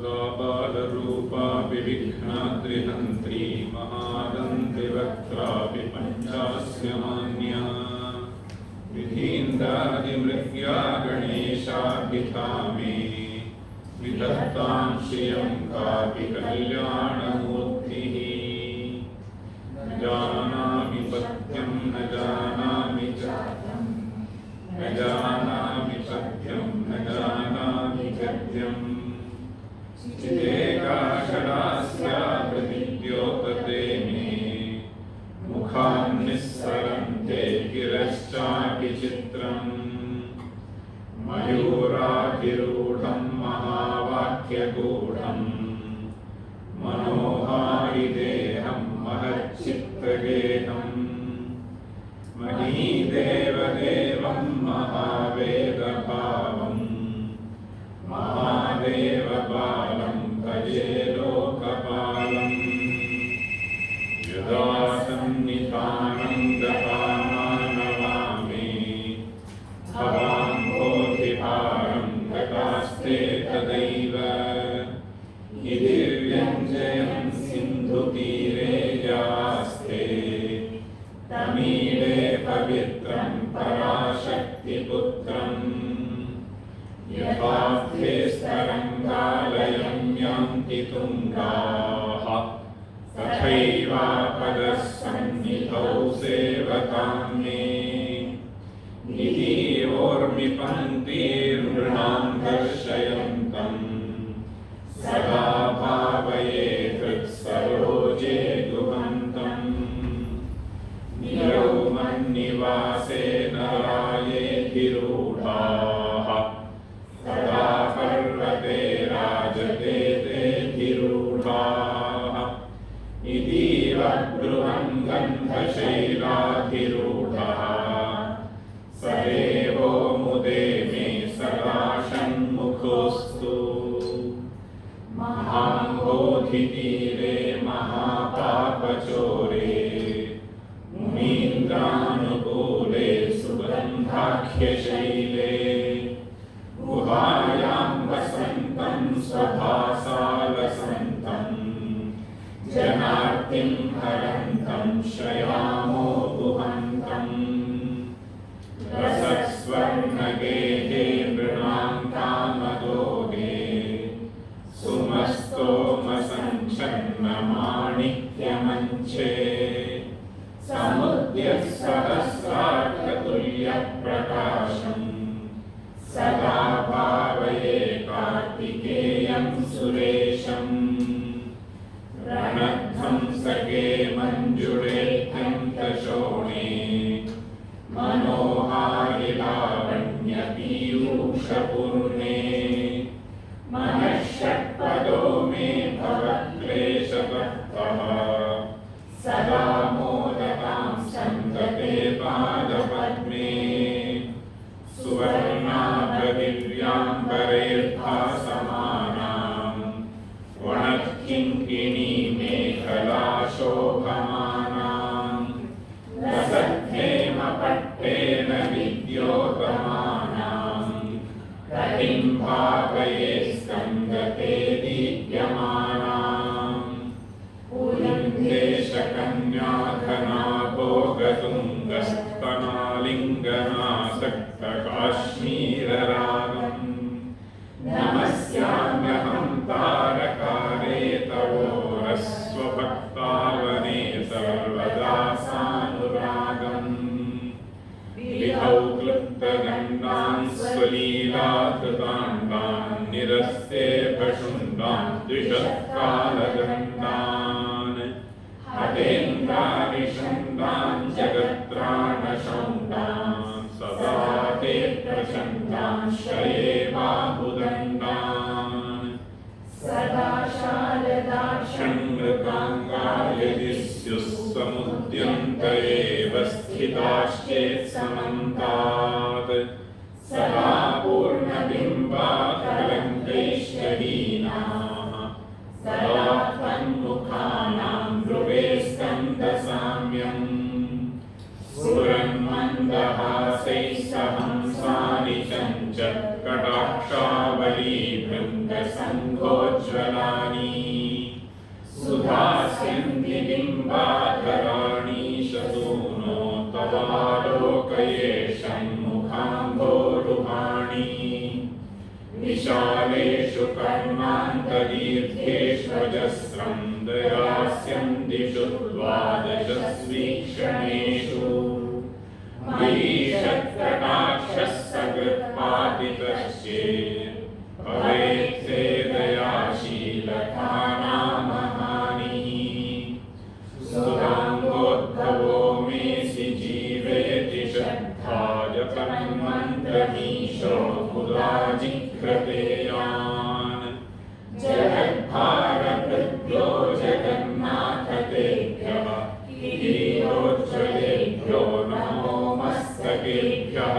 बालरूपा विविघ्नाद्रिहन्त्री महादन्तिवक्त्रापि पञ्चास्य मान्या विधीन्द्रादिमृग्या गणेशाभिधा मे विधत्तां श्रियं कापि कल्याणमूर्तिः। न जानामि पथ्यं न जानामि चार्थं न जानामि पथ्यं न जानामि गद्यम् चिदेकाशरास्या प्रतिद्योतते मे मुखान् निस्सरन्ते गिरश्चापि चित्रम् मयूराधिरूढं महावाक्यगूढम् मनोहारिदेहं महच्चित्तगेहम् महीदेवदेवं महावेदभावम् महादेवबालं भजे लोकपालम् यदा सन्निधानं गतामानवामि भवाम्भोधिभारं गतास्ते तदैव इति व्यञ्जयन् सिन्धुतीरे यास्ते तमीडे पवित्रं पराशक्तिपुत्रम् यथार्थेस्तरङ्गालयं यान्ति तुङ्गाः तथैवापदः सन्निधौ सेवतां मे निधीवोर्मिपङ्क्तिर्नृणां दर्शयन्तम् सदा भावये हृत्सरोजे गुहन्तम् निरौमन्निवासे नरायेऽधिरूढाः सदा पर्वते राजते तेऽधिरूढाः इतीव ब्रुवन् गन्धशैलाधिरूढः स देवो मुदे मे सदा षण्मुखोऽस्तु। महाम्भोधितीरे महापापचोरे मुनीन्द्रानुकूले सुगन्धाख्यशैले गुहायां वसन्तं स्वभासालसन्तं जनार्तिं हरन्तं श्रयामो गुहन्तम् रसस्वर्णगेहे मृणां कामदोहे सुमस्तोमसञ्छन्नमाणिक्यमञ्चे समुद्यत्सहस्रार्कतुल्यप्रकाशम् सदा भावये कार्तिकेयं सुरेशम् रणद्धं सखे मञ्जुळेऽत्यन्तशोणे मनोहारिलावण्यपीयूषपूर्णे मनःषट्पदो मे भवक्लेशतप्तः सदा मोदतां सन्तते पादपद्मे सुवर्णाभदिव्याम्बरैर्भासमानां वणक्किङ्किणीमेखलाशोभमानां लसद्धेमपट्टेन विद्योतमानां कटिं भावये स्कन्दते दीप्यमानां पुलिङ्गेशकन्याधनाभोगतुङ्गस्तनालिङ्गनासक्तकाश्मीररागम् नमस्याम्यहं तारकारे तवोरस्वभक्तावने सर्वदा सानुरागम् विहौ क्लुप्तगण्डान् स्वलीलाकृताण्डान् निरस्ते भशुण्डान् द्विषत्कालगण्डान् हतेन्द्रारिषण्डान् जगत्राणशौण्डान् सदा ते प्रचण्डान् श्रये बाहुदण्डान् सदा शारदाषण्मृगाङ्गा यदि स्युः समुद्यन्त एव स्थिताश्चेत्समन्तात् सदा पूर्णबिम्बाकलङ्कैश्चहीनाः सदा तन्मुखानां ध्रुवे स्कन्दसाम्यम् सुरन्मन्दहासैः सहंसानि चञ्चत्कटाक्षावली भृङ्गसङ्घोज्ज्वल आलोकयेशं मुखाम्भोरुहाणि विशालेषु कर्णान्तदीर्घेष्वजस्रं दयास्यं दिशु द्वादशस्वीक्षणेषु मयीषत्कटाक्षः सकृत्पातितश्चेत् भवेत् ते दयाशीलतानामहानिः सुराङ्गोद्भवो मेऽसि जीवेति श्रद्धाय तन्मन्त्रमीशो मुदा जिघ्रतेयान् जगद्भारभृद्भ्यो जगन्नाथ तेभ्यः किरीटोज्ज्वलेभ्यो नमो मस्तकेभ्यः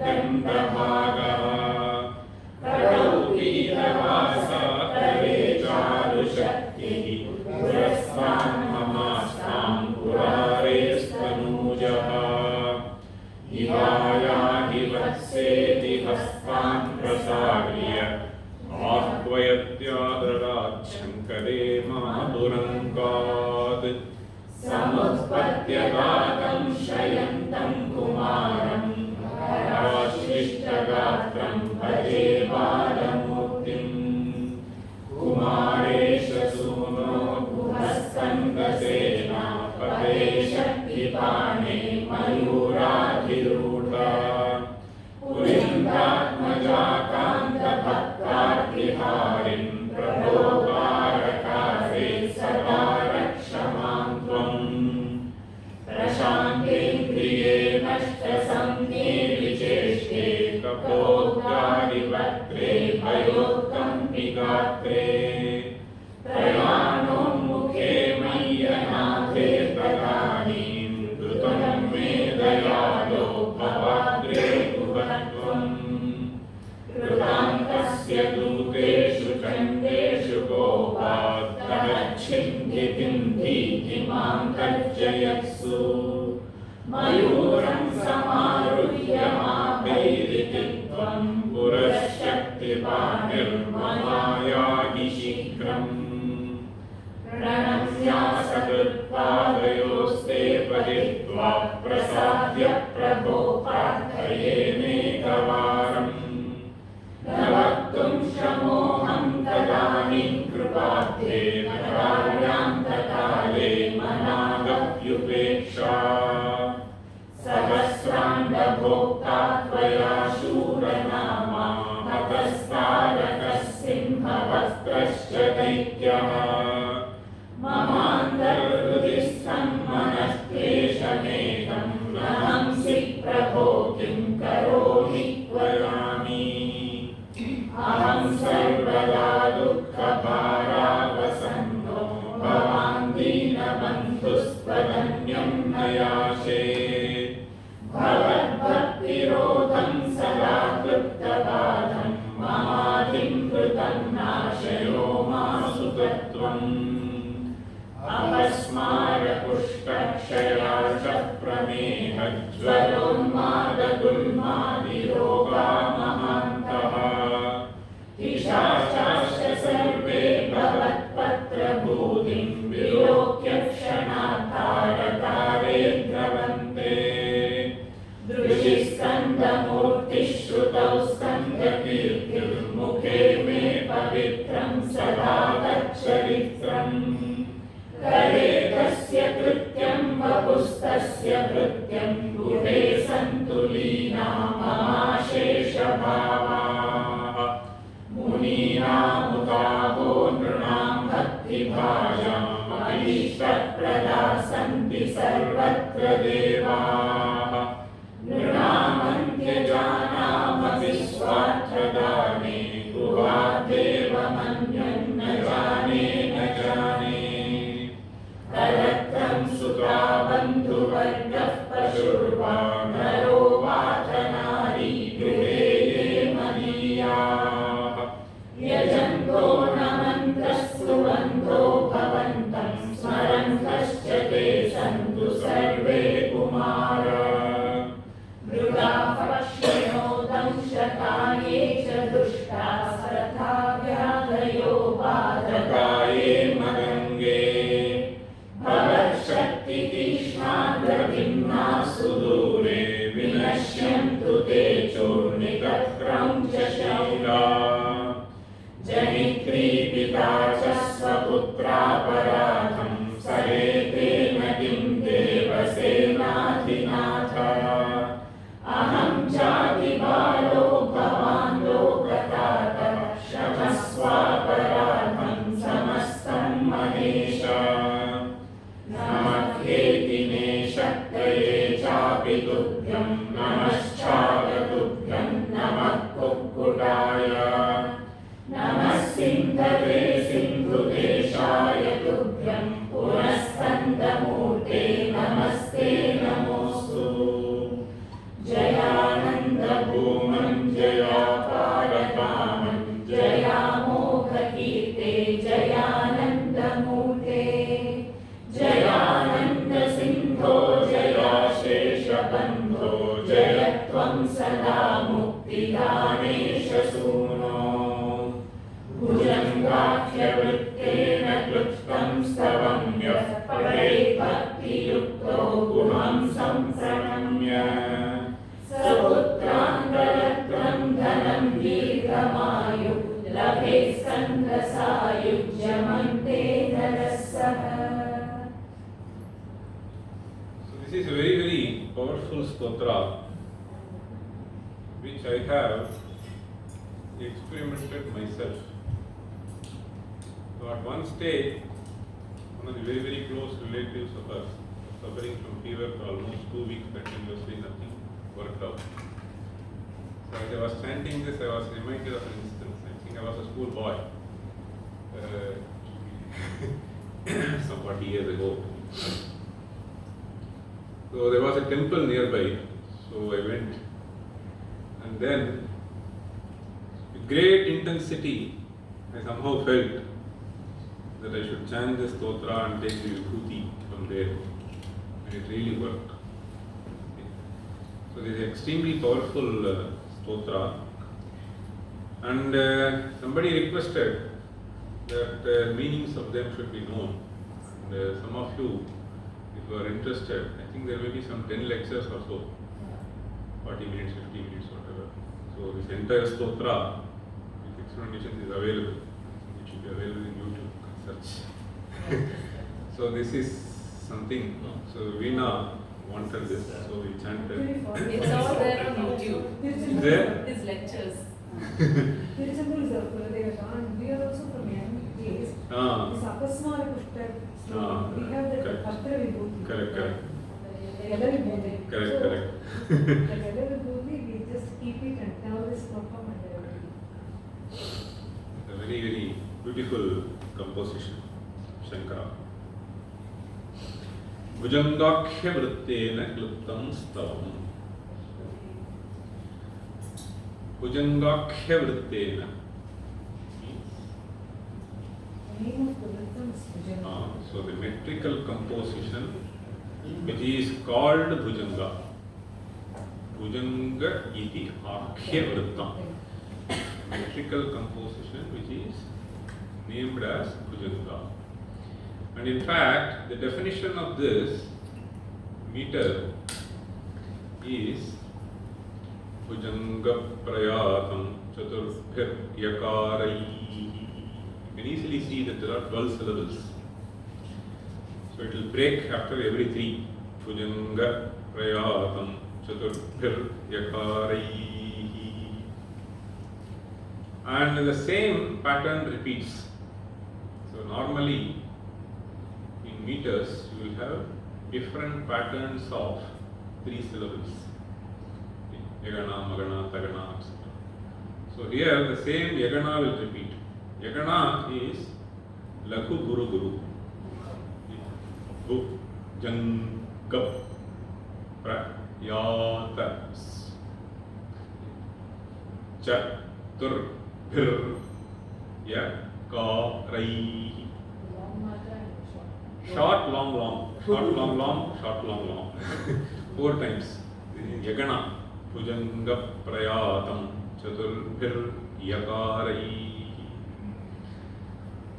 सुरद्रत्नकेयूरहाराभिरामश्चलत्कुण्डलश्रीलसद्गन्धभागः कटौकीरवासा करे चारुशक्तिः पुरस्तान् ममास्तां पुरारेस्तनूजः इवायाहि वत्सेति हस्तान् प्रसार्य आह्वयत्यादराच्छङ्करे माधुरङ्गात् समुत्पद्यगातं शयन्तं कुमारं आश्लिष्टगात्रं भजे बालमूर्तिम् कुमारेशसूनो गुहस्कन्दसेनापते शक्तिपाणे मयूराधिरूढा पुरीन्द्रात्मजाकान्तभक्तार्तिहारिं प्रभोकारकारे सदा रक्षमां त्वम् प्रशान्तेन्द्रिये नष्टसंज्ञे विचेष्टे कपोद्गारिवक्त्रे भयोत्कम्पिगात्रे प्रयाणोन्मुखे मय्यनाथे तदानीं द्रुतं मे दयालो भवाग्रे कुहत्वम् कृतान्तस्य दूतेषु चण्डेषु गोपाद्धरच्छिन्धितिं भीतिमां तर्जयत्सु मयूरं समारुह्य मापैरिति त्वं पुरःशक्तिपाणिर्ममायाहि शीघ्रम् प्रणम्यासकृत्पादयोस्ते पतित्वा प्रसाद्य प्रभो प्रार्थयेनेकवारम् न वक्तुं शमोऽहं तदानीं कृपाब्धे न कार्यान्तकाले मनागप्युपेक्षा सहस्राण्डभोक्ता त्वया शूरनामा हतस्तारकः सिंहवक्त्रश्च दैत्यः ममान्तर्हृदि स्खन्मनःक्लेशमेकं न हंसि प्रभो किं करोमि त्वयामि अहं सर्वदा दुःखभारावसन्नो भवान् दीनबन्धुस्त्वदन्यं न याचे भवद्भक्तिरोधं सदा क्लृप्तबाधं ममाधिं कृतं नाशयो मासु तत्त्वम् अपस्मारपुष्टक्षयार्षप्रमेहज्वरोन्मादगुल्मादिरोगा महान्तः ईशाश्च सर्वे भवत्पत्रभूतिं विलोक्य क्षणात्तारकारे द्रवन्ते दृशिस्कन्दमूर्तिः श्रुतौ स्कन्दकीर्तिर्मुखे मे पवित्रं सदा तच्चरित्रम् करे तस्य कृत्यं वपुस्तस्य कृत्यं गुहे सन्तु लीना ममाशेषभावाः मुनीनामुदाहो नृणां भक्तिभाजाम् अभीष्टप्रदा सन्ति सर्वत्र देवाः नृणामन्त्यजानामपि स्वार्थदाने गुहादेवमन्यन्न जाने न जाने कलत्रं सुता बन्धुवर्गः पशुर्वा नरो वाथ नारी गृहे ये मदीयाः यजन्तो न मन्त्रस्तुवन्तो भवन्तं स्मरन्तश्च ते सन्तु सर्वे कुमाराः पित्री पिता च स्वपुत्रापराधं सरेतेन किं देवसेनाधिनाथ अहं जातिबालो भवान् लोकतातः क्षमस्वापराधं समस्तं महेश नमःेति मे शक्तये चापि तुभ्यं नमश्चागतुभ्यं नमः कुक्कुटाय नमः सिन्धवे सिन्धुदेशाय तुभ्यं पुनस्कन्दमूर्ते नमस्ते नमोऽस्तु जयानन्दभूमं जयापारकामं जयामोघकीर्ते जयानन्दमूर्ते जयानन्दसिन्धो जयाशेषबन्धो जयत्वं सदा मुक्तिदानेशसूनो भुजङ्गाख्यवृत्तेन क्लुप्तं स्तवं यः पठेत् भक्तियुक्तो गुहां सम्प्रणम्य सपुत्रान्तरत्रं धनं दीर्घमायु लभेत् स्कन्दसायुज्यमन्ते नरस्सः. This is a very, very powerful stotra which I have experimented myself. So at one stage, one of the very, very close relatives of us was suffering from fever for almost 2 weeks continuously, nothing worked out. So as I was chanting this, I was reminded of an instance. I think I was a school boy some 40 years ago. So there was a temple nearby, so I went, and then with great intensity I somehow felt that I should chant this stotra and take the vibhuti from there, and it really worked. So this is extremely powerful stotra, and somebody requested that meanings of them should be known, and some of you, if you are interested, I think there will be some 10 lectures or so, 40 minutes, 50 minutes, whatever. So this entire stotra with explanations is available. It should be available in YouTube. Search. So this is something. So Veena wanted this, so we chanted. It's all there on YouTube. There? His lectures. We are also from young age. This Akasmara Pushtak, we have the Patra Vibhuti. Correct. Yada Vibhuti. Correct. The Yada Vibhuti, we just keep it and tell this perform and It's a very, very beautiful composition, Sankara. Bhujangakhya vrittena kluptam stavam. Bhujangakhya vrittena means the name of the Vrittam is Bhujanga. so the metrical composition which is called Bhujanga. Bhujanga iti akhya vrittam. Metrical composition which is named as Bhujanga. And in fact, the definition of this meter is Bhujanga prayatam chaturphir yakarai. You can easily see that there are 12 syllables. So it will break after every 3. Bhujanga prayatam chaturphir yakarai. And the same pattern repeats. So normally in meters you will have different patterns of 3 syllables. Yagana, Magana, Tagana, etc. So here the same Yagana will repeat. Yagana is Lakhu Guru Guru. Bu, Jan, Gap, Pra, Yata, Cha, Tur, Bhir, Ya, Ka, Rai. Short, long, long. Short, long, long. Short, long, long. 4 times. This is Yagana. Bhujanga prayatam chaturbhir yakarai.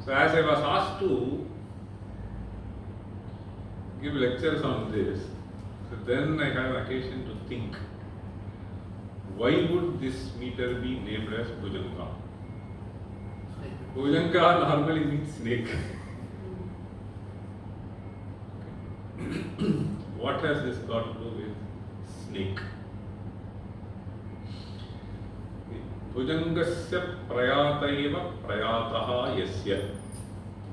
So as I was asked to give lectures on this, so then I had occasion to think, why would this meter be named as Bhujanga? Bhujanga normally means snake. What has this got to do with snake? Bhujangasya prayata eva prayataha yasya.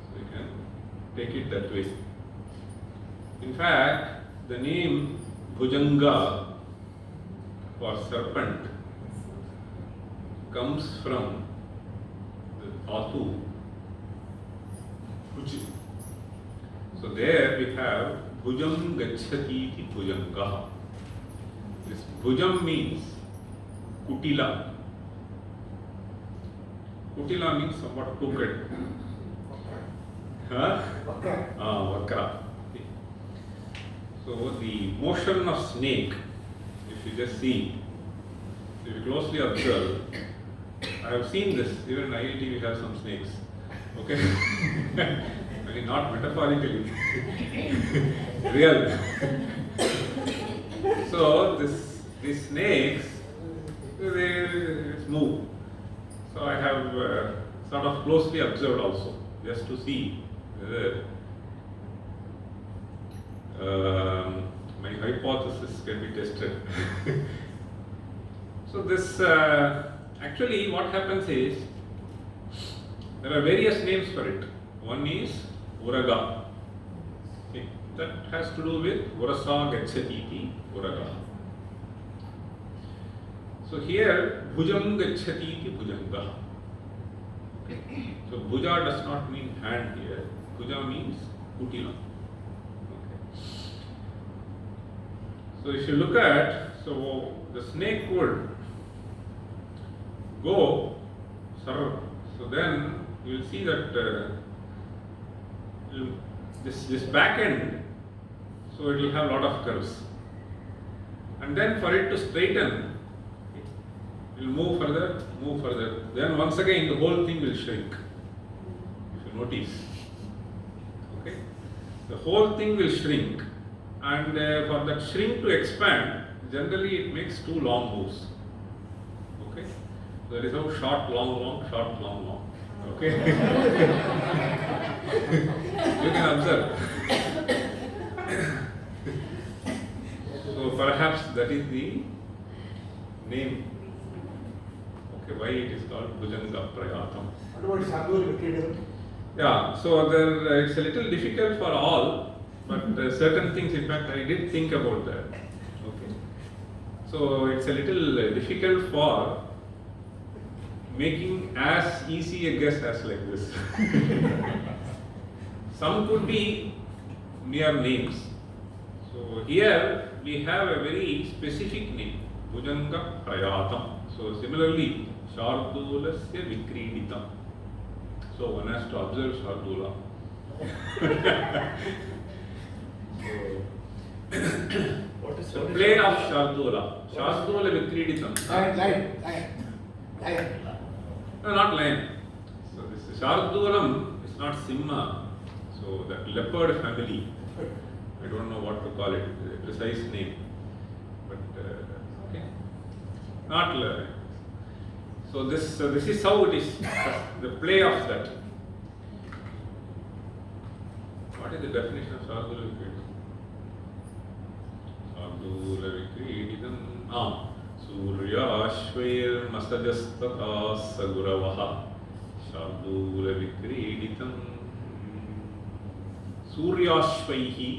So you can take it that way. In fact, the name Bhujanga for serpent comes from the dhatu Bhuj. So there we have Bhujam gacchati iti Bhujanga. This Bhujam means kutila. Kutila means somewhat crooked. Huh? Vakra. Okay. So the motion of snake, if you just see, if you closely observe, I have seen this, even in IIT we have some snakes. Okay? I mean, not metaphorically, real. So these snakes, they move. So I have sort of closely observed also, just to see whether my hypothesis can be tested. So this actually what happens is, there are various names for it. One is Uraga. Okay. That has to do with Urasa Gacchati iti Uraga. So here Bhujam Gacchati iti Bhujanga. So Bhuja does not mean hand here. Bhuja means kutila. Okay. So if you look at, so the snake would go, so then you will see that this back end, so it will have a lot of curves, and then for it to straighten, it will move further, then once again the whole thing will shrink, if you notice. Okay, the whole thing will shrink, and for that shrink to expand, generally it makes two long moves. Okay, there is no short, long, short, long. Okay. You can observe. So perhaps that is the name. Okay, why it is called Bhujanga Prayatam. What about Sadhu? Yeah, so there, it's a little difficult for all, but certain things, in fact, I did think about that. Okay. So it's a little difficult for making as easy a guess as like this. Some could be mere names. So here we have a very specific name, Bhujanga Prayatam. So similarly, Shardulasya Vikriditam. So one has to observe Shardula. What is The play of Shardula. Shardula Vikriditam. Lion. No, not lion. So this Shardulam is not Simha. So that leopard family. I don't know what to call it, a precise name. But okay. Not lion. So this is how it is. The play of that. What is the definition of Shardula Vikriditam? Shardula Vikriditam. Surya Ashvair Masajastata Saguravaha Shardula Vikriditam. Surya Ashvaihi.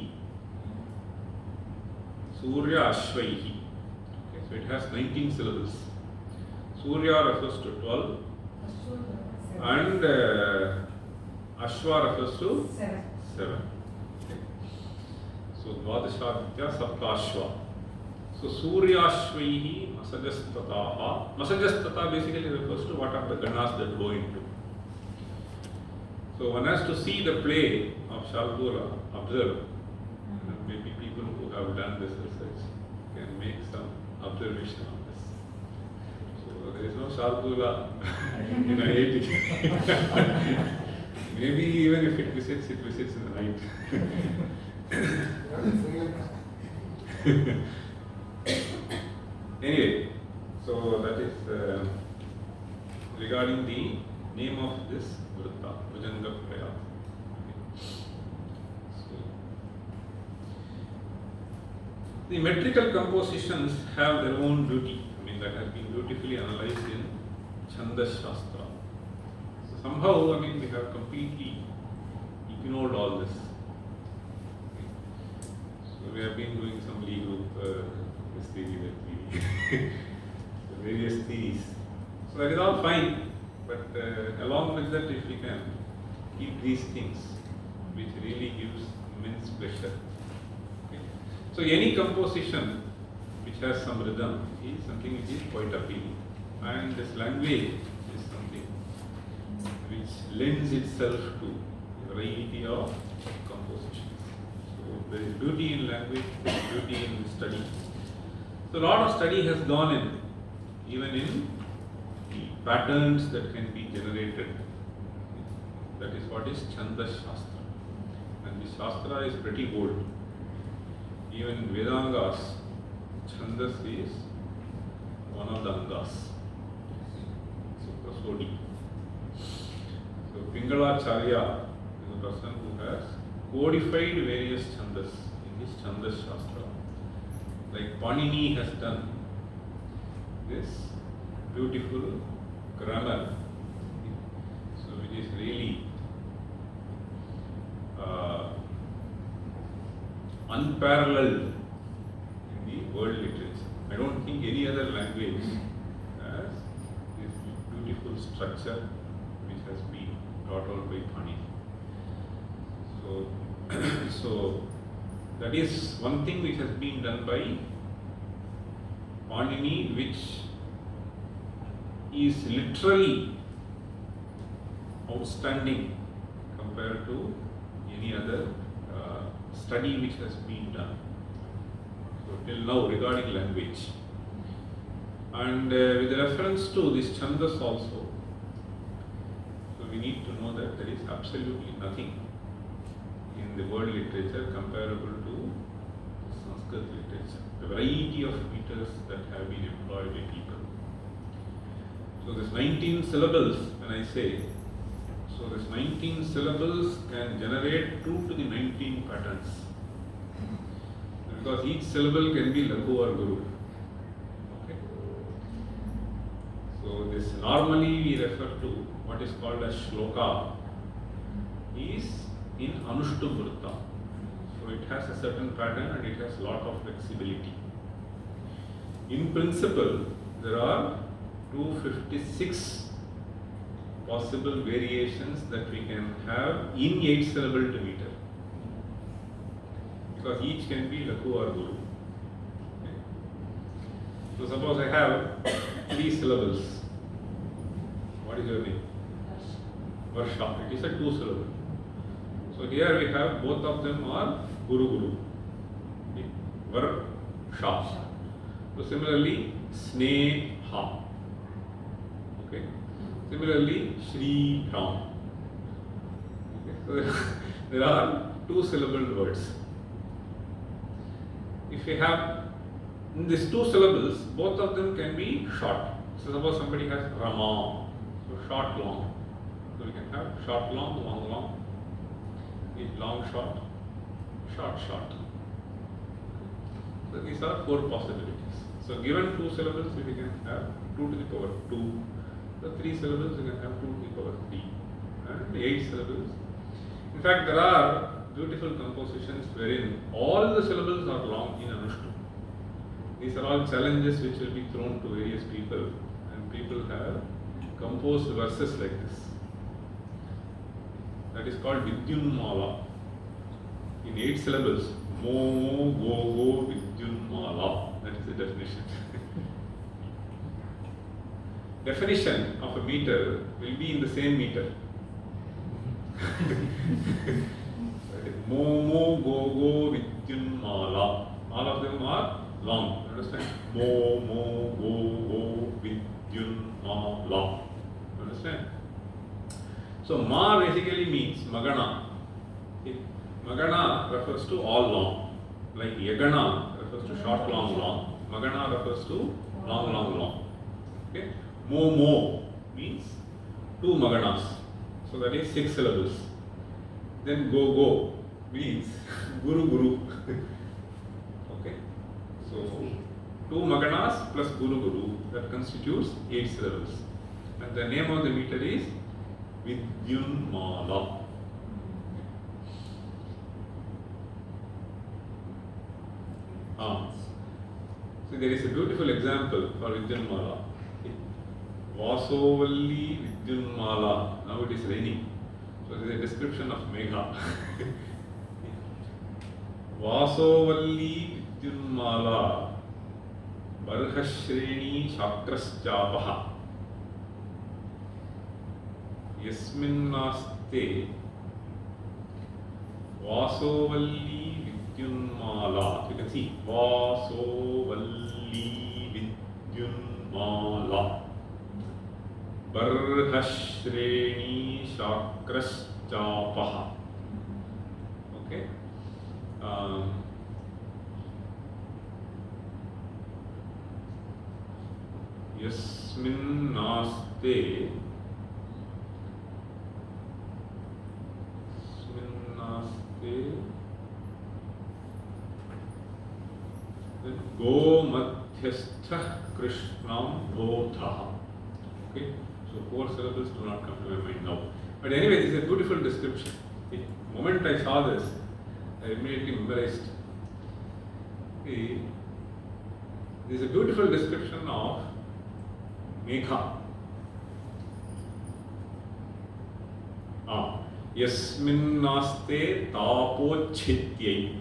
Okay, so it has 19 syllables. Surya refers to 12 and Ashva refers to 7. Okay. So Dvadashatya Saptashva. So Suryashvaihi Masajastataha. Masajastata basically refers to what are the ganas that go into. So one has to see the play of Shardula, observe. And maybe people who have done this research can make some observation on this. So there is no Shardula in IIT. Maybe even if it visits in the night. Anyway, so that is regarding the name of this Vritta, Bhujanga Praya. So, the metrical compositions have their own beauty. I mean, that has been beautifully analyzed in Chandas Shastra. So somehow, I mean, we have completely ignored all this. So we have been doing some Lee group, this theory, that theory, various theories. So that is all fine, but along with that, if we can keep these things, which really gives immense pleasure. Okay. So any composition which has some rhythm is something which is quite appealing, and this language is something which lends itself to a variety of compositions. So there is beauty in language, there is beauty in study. So a lot of study has gone in, even in the patterns that can be generated. That is what is Chandas Shastra. And the Shastra is pretty old. Even in Vedangas, Chandas is one of the Angas. So Prasodi. So Pingalacharya is a person who has codified various Chandas in his Chandas Shastra. Like Panini has done this beautiful grammar, so which is really unparalleled in the world literature. I don't think any other language has this beautiful structure which has been brought out by Panini. So that is one thing which has been done by Panini, which is literally outstanding compared to any other study which has been done. So till now regarding language. And with reference to this Chandas also, so we need to know that there is absolutely nothing in the world literature comparable to Sanskrit literature. The variety of meters that have been employed by people. So this 19 syllables, when I say, so this 19 syllables can generate 2 to the 19 patterns. Because each syllable can be Lagu or Guru. Okay. So this normally we refer to what is called as shloka is in Anushtum Vritta. So it has a certain pattern and it has a lot of flexibility. In principle, there are 256 possible variations that we can have in 8 syllable to meter. Because each can be Laku or Guru. Okay. So suppose I have 3 syllables. What is your name? Varsha. It is a 2 syllable. So here we have both of them are Guru Guru. Okay. Varsha. So similarly, Sneha. Okay. Similarly, Shri Ram. Okay. So there are 2 syllable words. If we have in these 2 syllables, both of them can be short. So suppose somebody has Rama, so short long. So we can have short long, long long, long short, short short. So these are 4 possibilities. So given 2 syllables, we can have 2 to the power 2. So 3 syllables, we can have 2 to the power 3. And 8 syllables. In fact, there are beautiful compositions wherein all the syllables are long in Anushtum. These are all challenges which will be thrown to various people, and people have composed verses like this. That is called Vidyunmala. In 8 syllables, Mo, Go, Go, Vidyunmala. That is the definition. Definition of a meter will be in the same meter. Mo, Mo, Go, Go, Vidyunmala. All of them are long. You understand? Mo, Mo, Go, Go, Vidyunmala. You understand? So, Ma basically means Magana. Okay. Magana refers to all long. Like Yagana refers to short, long, long. Magana refers to long, long, long. Okay. Mo, Mo means 2 maganas. So that is 6 syllables. Then go means guru. Okay. So 2 maganas plus guru, that constitutes 8 syllables. And the name of the meter is Vidyunmala. So there is a beautiful example for Vidyunmala. Vasovalli Vidyunmala. Now it is raining. So there is a description of Megha. Vasovalli Vidyunmala Barhashreni Shakraschapaha Yasminnaste Vasovalli Vidyunmala. You can see Vasovalli Vidyunmala Barhashreni Shakraschapaha. Okay. Yasminnaste Go Madhyastha Krishnam Bodha. Okay, so 4 syllables do not come to my mind now. But anyway, this is a beautiful description. The moment I saw this, I immediately memorized. This is a beautiful description of Megha. Yasminnaste tapochhityai.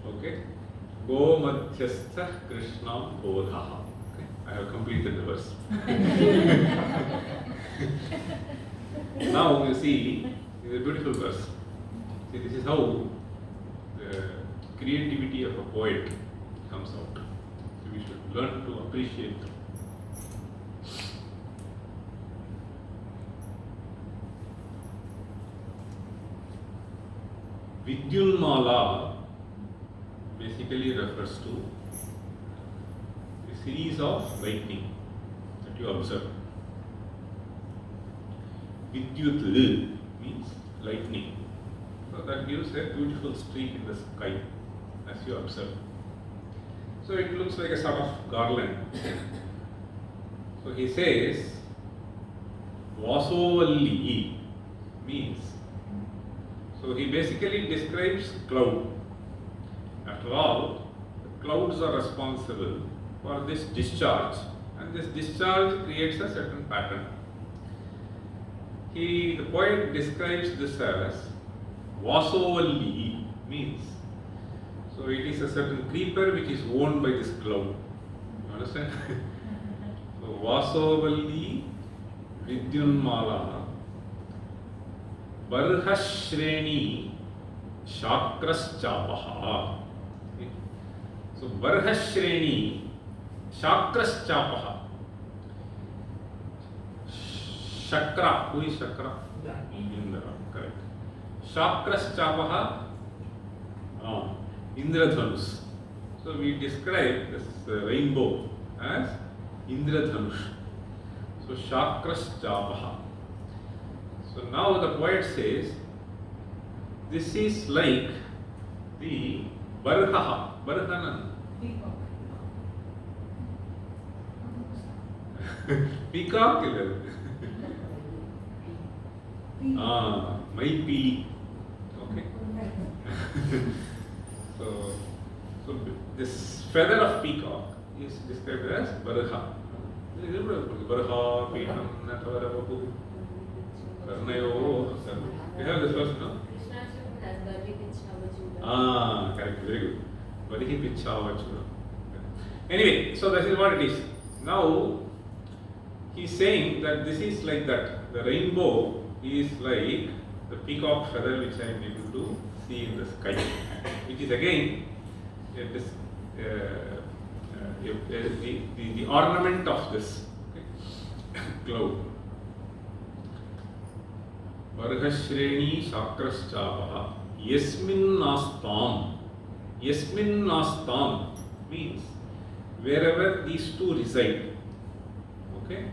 Okay. Go madhyastha Krishnam bodha. Okay. I have completed the verse. Now you see, this is a beautiful verse. See, this is how the creativity of a poet comes out. So we should learn to appreciate them. Vidyunmala basically refers to a series of lightning that you observe. Vidyut means lightning. So that gives a beautiful streak in the sky as you observe. So it looks like a sort of garland. So he says, Vasovalli means, so he basically describes cloud. After all, the clouds are responsible for this discharge, and this discharge creates a certain pattern. The poet describes this as Vasovalli means, so it is a certain creeper which is owned by this cloud. You understand? So Vasovalli Vidyunmala Barhashreni Shakraschapaha. So Barhashreni Shakraschapaha. Shakra. Who is Shakra? Indra. Correct. Shakraschapaha. Indradhanush. So we describe this rainbow as Indradhanush. So Shakraschapaha. So now the poet says, this is like the Barhaha, Barhanan. Peacock. Maipili. Okay. So this feather of peacock is described as Barha. Barha, Piham, Natavarapu. You have this first, no? Correct, very good. Vadihi Pichavachuda. Anyway, so that is what it is. Now, he is saying that this is like that. The rainbow is like the peacock feather which I am able to see in the sky, which is again the ornament of this cloud. Varghashreni Shakraschapaha Yasminnastam. Yasminnastam means wherever these two reside. Okay?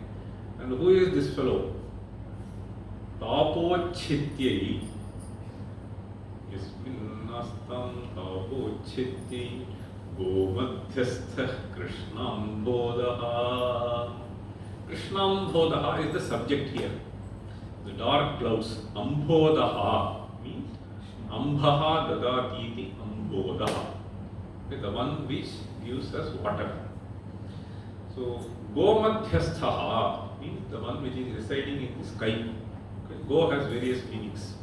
And who is this fellow? tapochityai yasminnastam tapochityai gomadhyastha krishnam bodaha. Krishnam bodaha is the subject here. The dark clouds. Ambodha means Ambaha dadati ambodaha. The one which gives us water. So Gomadhyastha means the one which is residing in the sky. Okay. Go has various meanings.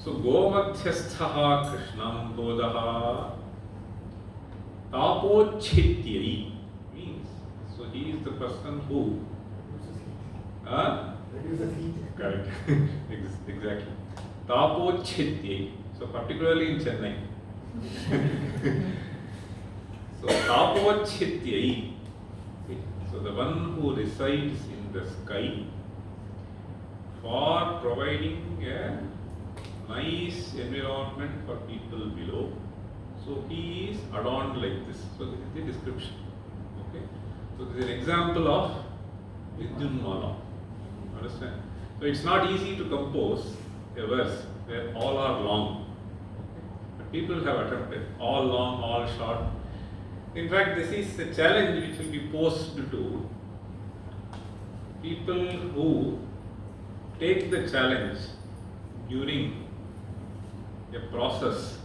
So Gomadhyastha Krishnam bodaha tapochityai means, so he is the person who Reduce the heat. correct. Exactly. Tapochityai. So particularly in Chennai. So tapochityai. So the one who resides in the sky for providing a nice environment for people below. So he is adorned like this. So this is the description. Okay. So this is an example of Vidyunmala. Understand? So it's not easy to compose a verse where all are long. But people have attempted all long, all short. In fact, this is a challenge which will be posed to people who take the challenge during a process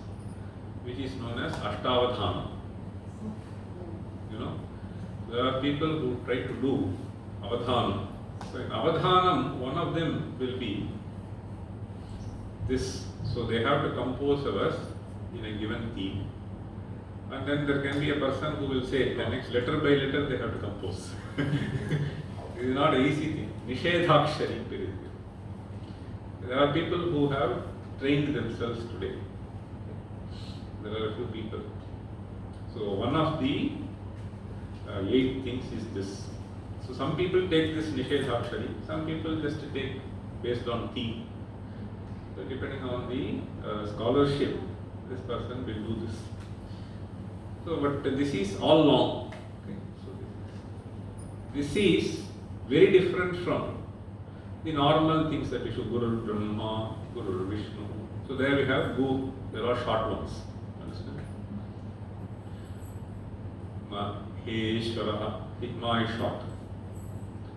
which is known as Ashtavadhana. You know, there are people who try to do Avadhana. So in Avadhanam, one of them will be this. So they have to compose a verse in a given theme. And then there can be a person who will say the next letter by letter they have to compose. It is not an easy thing. Nishedhakshari. There are people who have trained themselves today. There are a few people. So one of the 8 things is this. So some people take this Nishedhakshari, some people just take based on theme. So depending on the scholarship, this person will do this. So but this is all long. Okay. So this is very different from the normal things that we should Guru Brahma, Guru Vishnu. So there we have Gu, there are short ones. Understand? Maheshwara, Ma is short.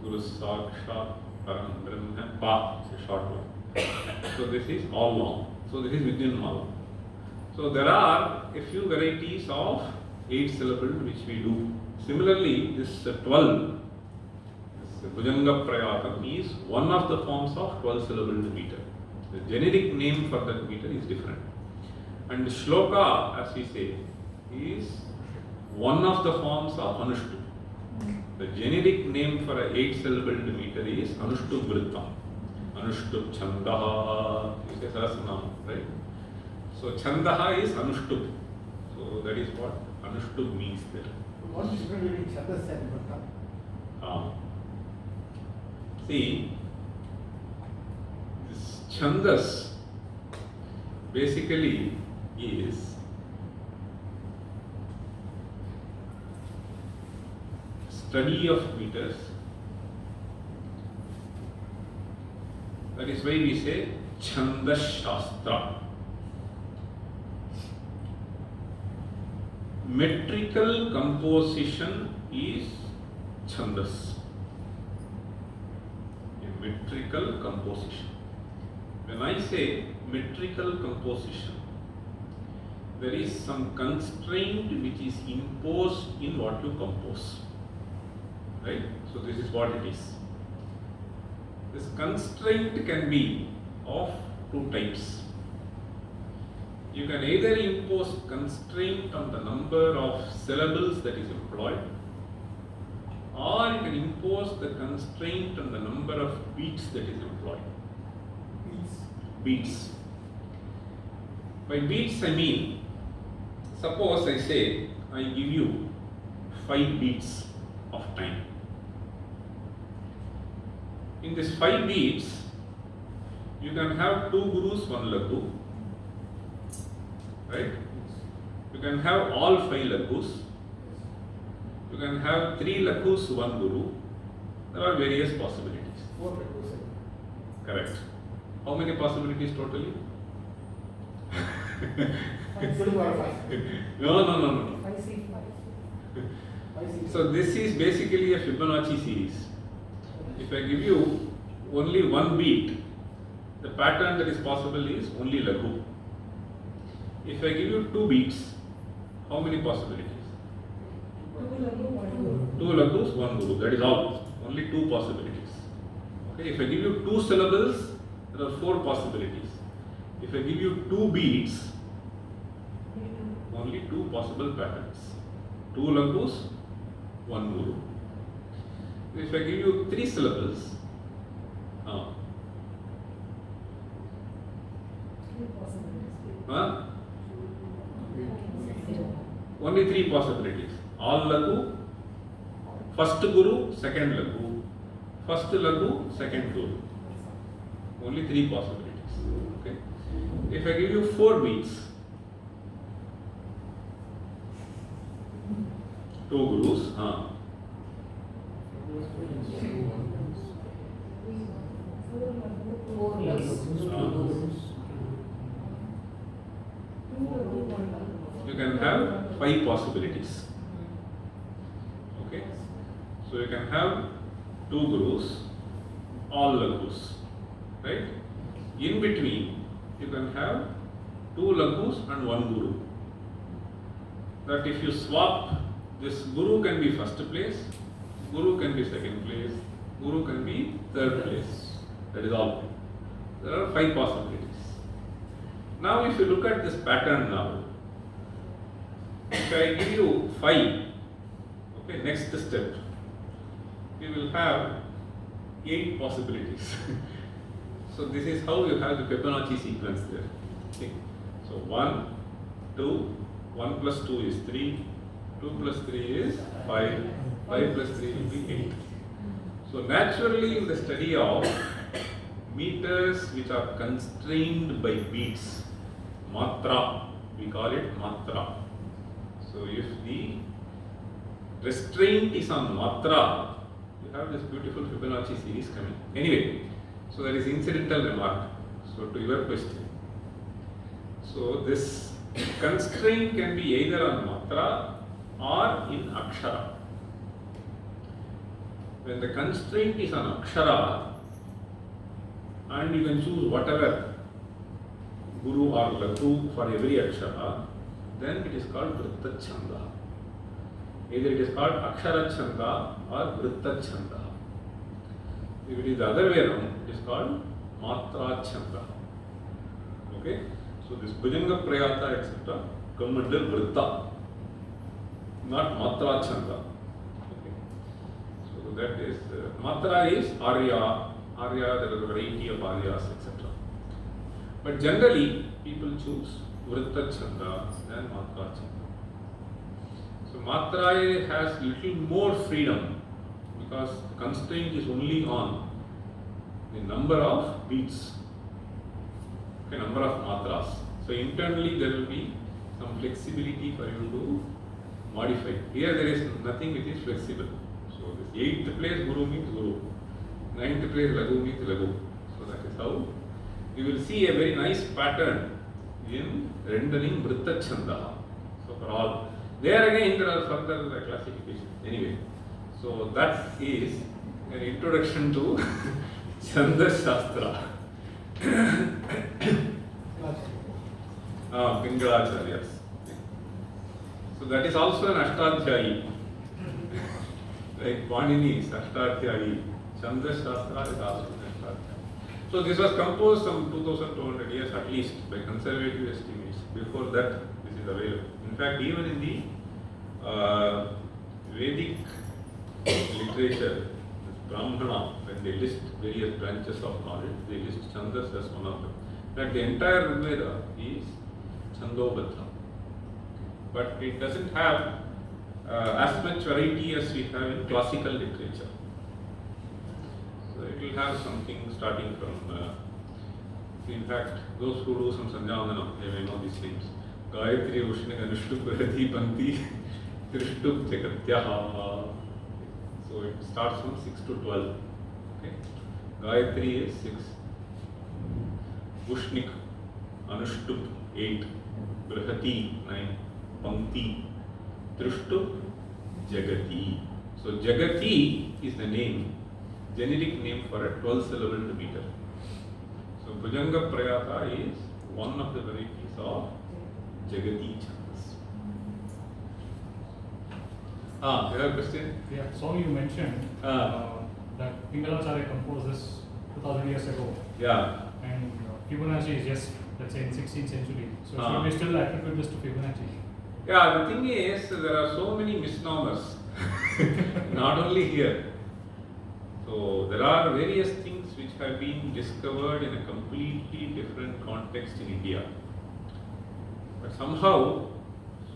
Guru Sakshat Param Brahma, Pa is a short one. So this is all long. So this is Vidyunmala. So there are a few varieties of 8 syllabled which we do. Similarly, this 12, this Bhujanga Prayatam is one of the forms of 12 syllabled meter. The generic name for that meter is different. And the Shloka, as we say, is one of the forms of Anushtup. The generic name for a 8 syllabled meter is Anushtup Vrittam. Anushtup Chandaha is a Sahasranam, right? So Chandaha is Anushtup. So that is what Anushtup means there. What is different between Chandas and Vrittam? See, this Chandas basically is study of meters. That is why we say Chandas Shastra. Metrical composition is Chandas. A metrical composition. When I say metrical composition, there is some constraint which is imposed in what you compose. Right? So this is what it is. This constraint can be of 2 types. You can either impose constraint on the number of syllables that is employed, or you can impose the constraint on the number of beats that is employed. Beats. By beats I mean, suppose I say I give you 5 beats of time. In this 5 beats, you can have 2 gurus, 1 lagu. Right? You can have all 5 lagus. You can have 3 lagus, 1 guru. There are various possibilities. 4 lagus. Correct. How many possibilities totally? No. 5C5. So this is basically a Fibonacci series. If I give you only one beat, the pattern that is possible is only Laghu. If I give you two beats, how many possibilities? 2 Laghus, 1 Guru. That is all. Only two possibilities. Okay. If I give you 2 syllables, there are 4 possibilities. If I give you 2 beats, only 2 possible patterns. 2 Laghus, 1 Guru. If I give you 3 syllables, only 3 possibilities. All Laghu, first Guru, second Laghu, first Laghu, second Guru. Only 3 possibilities. Okay. If I give you 4 beats, 2 Gurus, you can have 5 possibilities. Okay. So you can have 2 Gurus, all Laghus, right? In between, you can have 2 Laghus and 1 Guru. That if you swap, this Guru can be first place, Guru can be second place, Guru can be third place. That is all. There are 5 possibilities. Now if you look at this pattern now, if I give you 5, okay, next step, you will have 8 possibilities. So this is how you have the Fibonacci sequence there. Okay. So 1, 2, 1 plus 2 is 3, 2 plus 3 is 5, 5 plus 3 will be 8. So naturally in the study of meters which are constrained by beats, matra, we call it matra. So if the restraint is on matra, you have this beautiful Fibonacci series coming. Anyway, so that is incidental remark. So to your question, so this constraint can be either on matra or in akshara. When the constraint is on akshara, and you can choose whatever Guru or Laghu for every akshara, then it is called Vritta Chanda. Either it is called Akshara Chanda or Vritta Chanda. If it is the other way around, it is called Matra Chanda. Okay? So this Bhujanga Prayata etc. come under Vritta, not Matra Chanda. Okay? So that is, Matra is Arya, there is a variety of Aryas etc. But generally, people choose Vritta Chanda than Matra Chanda. So Matra has little more freedom because the constraint is only on the number of beats, okay, number of matras. So internally there will be some flexibility for you to modify. Here there is nothing which is flexible. So this 8th place Guru means Guru, 9th place Laghu means Laghu. So that is how you will see a very nice pattern in rendering Vritta Chanda. So for all, there again there are further classifications. Anyway, so that is an introduction to Chanda Shastra. Pingalacharyas. So that is also an Ashtadhyayi. Like Panini is Ashtadhyayi. Chanda Shastra is also an Ashtadhyayi. So this was composed some 2200 years at least by conservative estimates. Before that, this is available. In fact, even in the Vedic literature, Brahmana, when they list various branches of knowledge, they list Chandas as one of them. That the entire Rigveda is Chandobadha. But it doesn't have as much variety as we have in classical literature. So it will have something starting from, in fact, those who do some Sandhyavandanam, they may know these names. Gayatri Ushnika Nishtup Radhi Panti Trishtup Jagatyaha. So it starts from 6 to 12. Okay. Gayatri is 6, Bushnik, Anushtup 8, Brihati 9, Pankti, Trishtup, Jagati. So Jagati is the name, generic name for a 12-syllable meter. So Bhujanga Prayata is one of the varieties of Jagati Chandas. You have a question? Yeah, so you mentioned that Pingalacharya composed this 2000 years ago. Yeah. And Fibonacci is just, let's say, in 16th century. So should we still attribute this to Fibonacci? Yeah, the thing is, there are so many misnomers, not only here. So there are various things which have been discovered in a completely different context in India. But somehow,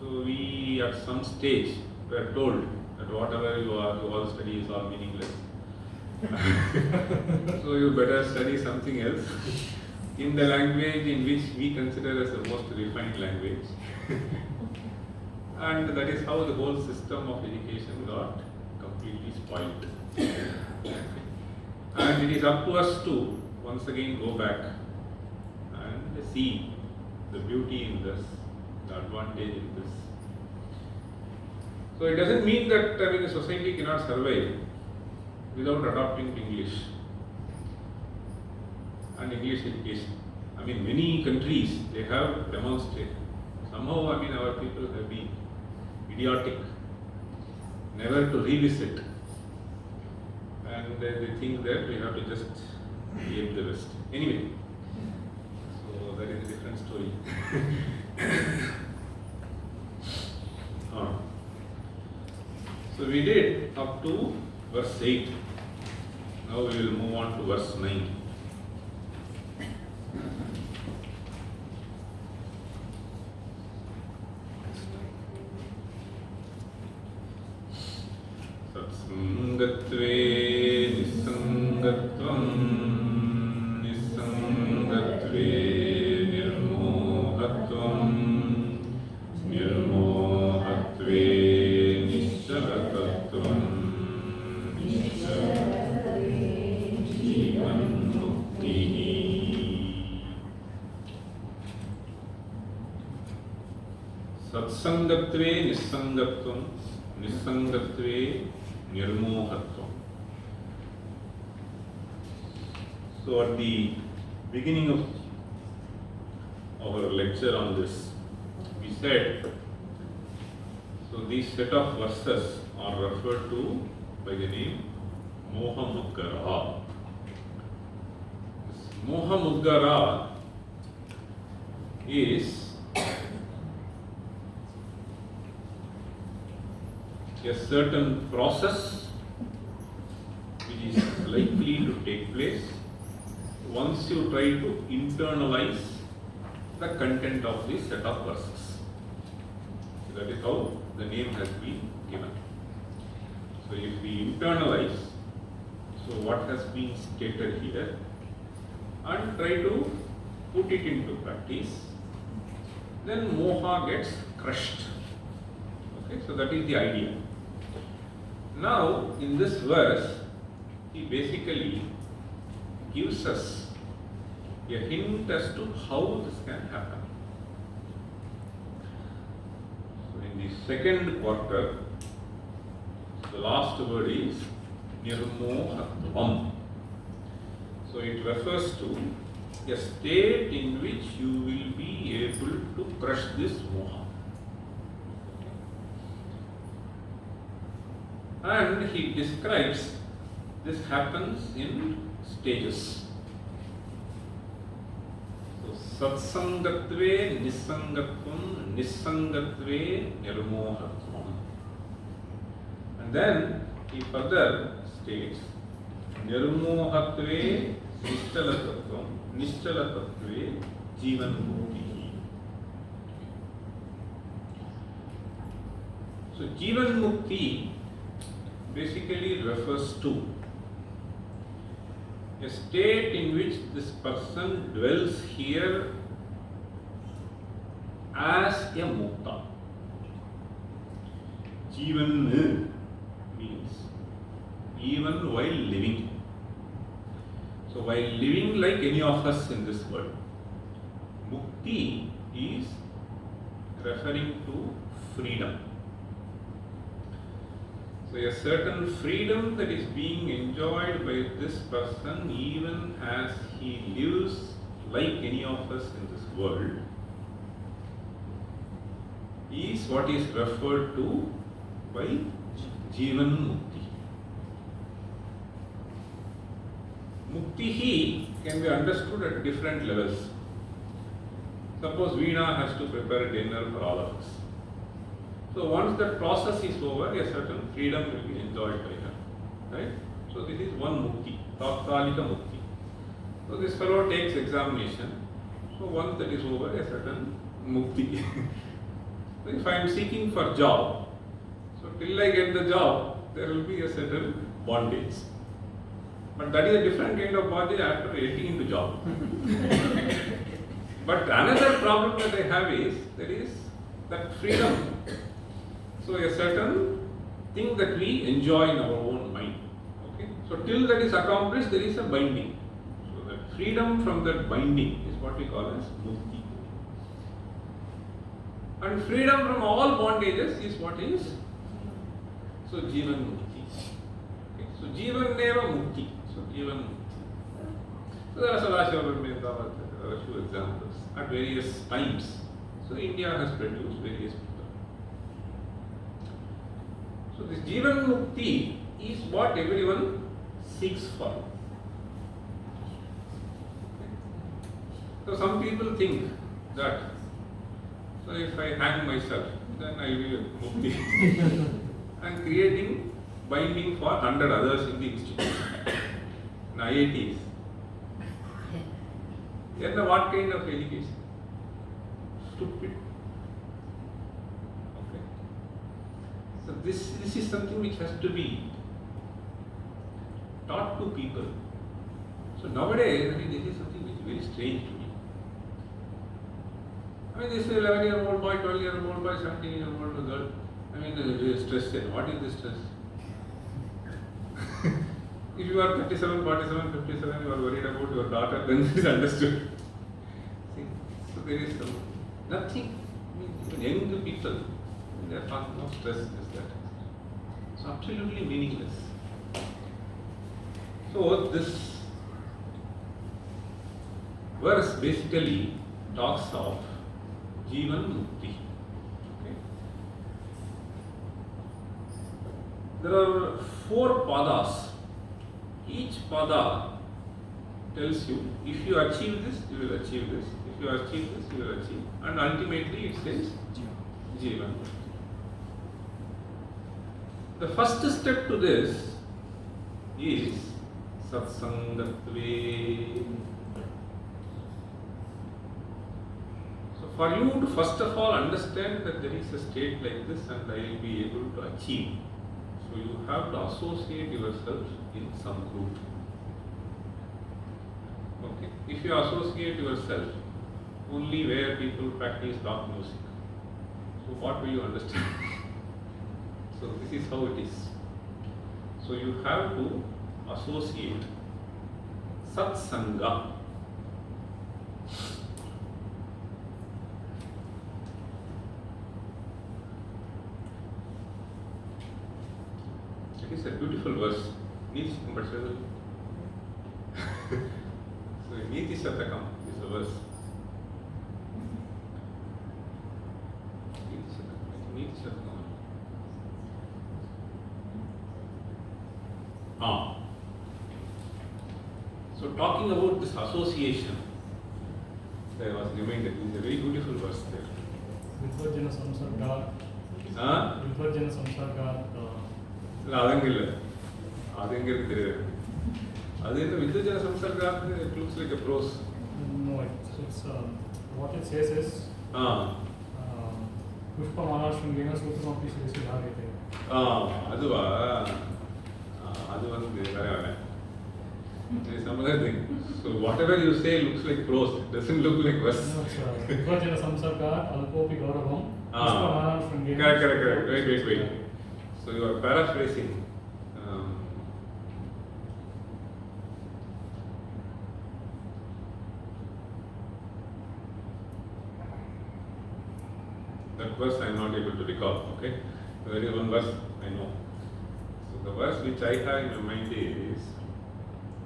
so we at some stage were told that whatever you are, all study is all meaningless. So you better study something else in the language in which we consider as the most refined language. And that is how the whole system of education got completely spoiled. And it is up to us to once again go back and see the beauty in this, the advantage in this. So it doesn't mean that the society cannot survive without adopting English and English education. Many countries, they have demonstrated. Somehow, our people have been idiotic, never to revisit. And they think that we have to just ape the West. Anyway, so that is a different story. So we did up to verse 8. Now we will move on to verse 9. Satsangatve nisangatvam nisangatve nirmohatvam nirmohatve nishchalatatvam nishchalatve jivan muktihi. Satsangatve nisangatvam nisangatve nirmohatvam. So at the beginning of our lecture on this, we said, so these set of verses are referred to by the name Moha Mudgara. This Moha Mudgara is a certain process which is likely to take place once you try to internalize the content of this set of verses. So that is how the name has been given. So if we internalize what has been stated here and try to put it into practice, then moha gets crushed. Okay, so that is the idea. Now, in this verse, he basically gives us a hint as to how this can happen. So, in the second quarter, the last word is nirmohatvam. So, it refers to a state in which you will be able to crush this moha. And he describes this happens in stages. So, satsangatve nisangatvam, nisangatve nirmohatvam. And then he further states nirmohatve nishchalatatvam, nishchalatatve jivan mukti. So, jivan mukti basically refers to a state in which this person dwells here as a mukta. Jivan means while living. So while living like any of us in this world, Mukti is referring to freedom. So a certain freedom that is being enjoyed by this person even as he lives like any of us in this world is what is referred to by Jivan Mukti. Mukti can be understood at different levels. Suppose Veena has to prepare a dinner for all of us. So once that process is over, a certain freedom will be enjoyed by her. Right? So this is one Mukti, Tattkalika Mukti. So this fellow takes examination. So once that is over, a certain Mukti. So if I am seeking for job, so till I get the job, there will be a certain bondage. But that is a different kind of bondage after getting into job. But another problem that I have is that freedom. So a certain thing that we enjoy in our own mind. Okay? So till that is accomplished, there is a binding. So that freedom from that binding is what we call as mukti. And freedom from all bondages is what is? So Jivan Mukti. Okay? So Jivan Neva Mukti. So Jivan Mukti. So there are a few examples at various times. So India has produced various people. So this Jivan Mukti is what everyone seeks for. Okay. So some people think that so if I hang myself, then I will mukti. And creating binding for 100 others in the institution. In IITs. Then what kind of education? Stupid. Okay. So this is something which has to be taught to people. So nowadays, this is something which is very strange to me. This 11-year-old boy, 12-year-old boy, 17-year-old girl. Stress. What is this stress? If you are 37, 47, 57, you are worried about your daughter, then it is understood. See? So there is nothing. Even young people, they are talking of stress, is that. It's absolutely meaningless. So this verse basically talks of Jivan Mukti. Okay. There are 4 padas. Each pada tells you, if you achieve this, you will achieve this. If you achieve this, you will achieve. And ultimately it says Jivan. The first step to this is Satsangatve. So for you to first of all understand that there is a state like this and I will be able to achieve. So you have to associate yourself in some group. Okay. If you associate yourself only where people practice dark music, so what will you understand? So this is how it is. So you have to associate satsanga. It is a beautiful verse. Niti Shatakam. So Niti Shatakam is a verse. Niti Shatakam. So talking about this association, I was reminded, this is a very beautiful verse there. Vibhajana Samsarga. Vibhajana Samsarga. Adangilla. Adangilla தெரியாது. அது என்ன வித்வஜன சம்சர்காத் it looks like a prose. No, it's what it says is Pushpa Maharashtrangena Sutramapi Srisi Bhagite. அதுவா அது வந்து வேற வேற. There is some other thing. So whatever you say looks like prose. It doesn't look like verse. No, it's Vibhajana Samsarga Alpopi Gauravam. Pushpa Maharashtrangena. Correct. Wait. So you are paraphrasing. That verse I am not able to recall. Okay, there is one verse I know. So the verse which I have in my mind is,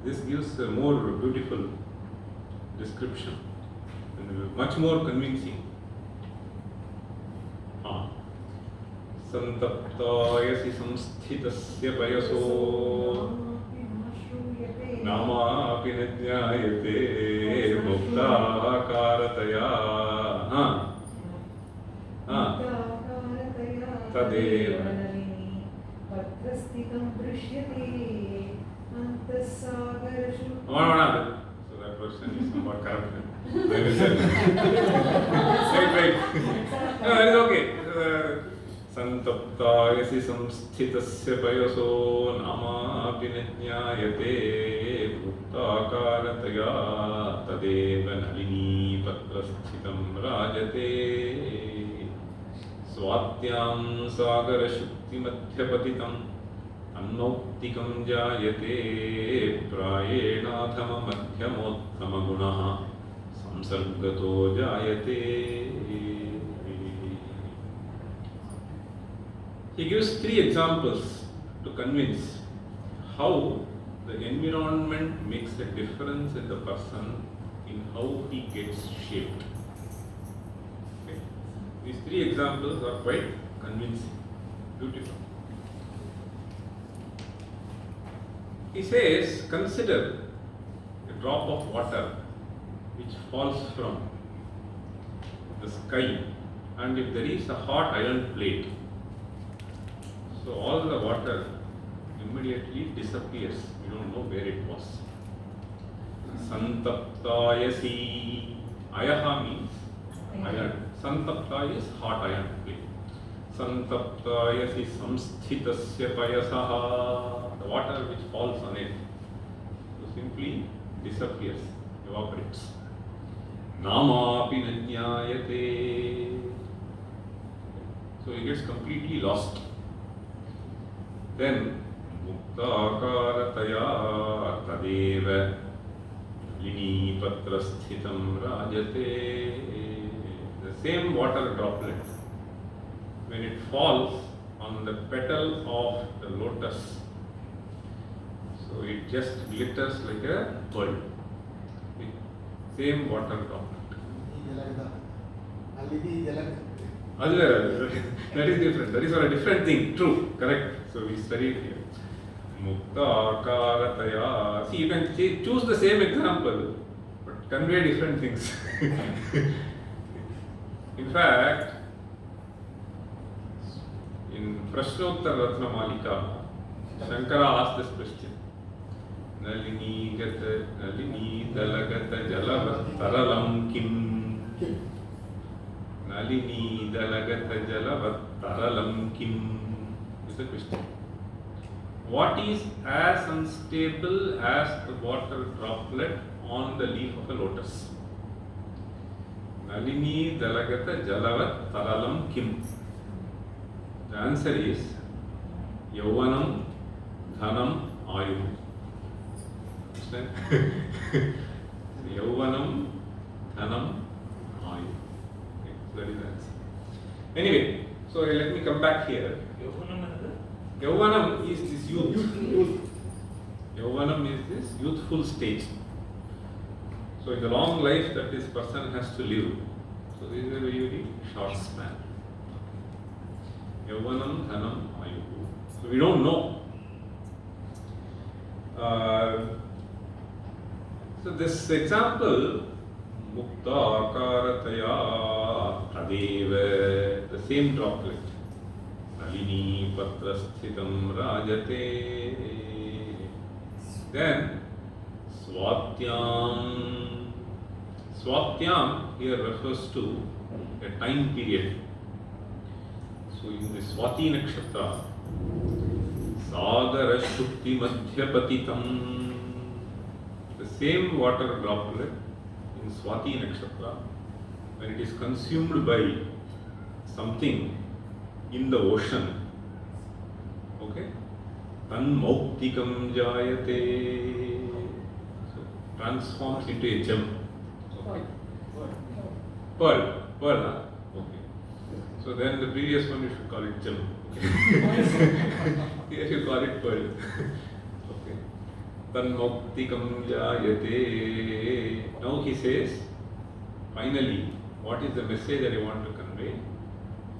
this gives a more beautiful description and much more convincing. Santaptayasi samsthitasya payaso namapi nijnayate mukta karataya tadeva so that version is somewhat corrupted. Right. No, it is okay. Santaptayasi samsthitasya payaso namapi nijnayate bhuktakarataya tadeva nalini patrasthitam rajate swatyam sagara shukti madhyapatitam annoktikam jayate prayena-dhama madhyamottama gunaha samsargato jayate. He gives 3 examples to convince how the environment makes a difference in the person in how he gets shaped. Okay. These 3 examples are quite convincing, beautiful. He says, consider a drop of water which falls from the sky, and if there is a hot iron plate, so all the water immediately disappears. We don't know where it was. Santaptayasi. Ayaha means iron. Santapta is hot iron plate. Santaptayasi samsthitasya payasaha. The water which falls on it so simply disappears, evaporates. Namapi nijnayate. So it gets completely lost. Then muktakarataya tadeva lini patrasthitam rajate. The same water droplet, when it falls on the petal of the lotus, so it just glitters like a pearl. Same water droplet. That is different. That is for a different thing. True, correct. So we studied here. Mukta akarataya. See, you can choose the same example, but convey different things. In fact, in Prashnottar Ratna Malika, Sankara asked this question. Nalini dalagata jalavat taralam kim. Nalini dalagata jalavat taralam kim is the question. What is as unstable as the water droplet on the leaf of a lotus? Nalini dalagata jalavat taralam kim. The answer is Yauvanam, Dhanam, Ayu. Understand? Yauvanam, Dhanam, Ayu. Okay, that is the answer. Anyway, so let me come back here. Yauvanam is this youth. Yauvanam is this youthful stage. So in the long life that this person has to live, so this is a very, very short span. Yauvanam, Dhanam, Ayuhu. So we don't know. So this example, Mukta Akarataya Tadeva, the same droplet. Nalini Patrasthitam Rajate. Then Swatyam. Swatyam here refers to a time period. So in the Swati Nakshatra, Sagara Shukti Madhyapatitam, the same water droplet in Swati Nakshatra, when it is consumed by something in the ocean, okay, Tanmauktikam Jayate, so transforms into a gem. Okay. Pearl, okay. So then the previous one you should call it gem. Here you call it pearl. Okay. Tanmuktikam jayate. Now he says, finally, what is the message that I want to convey?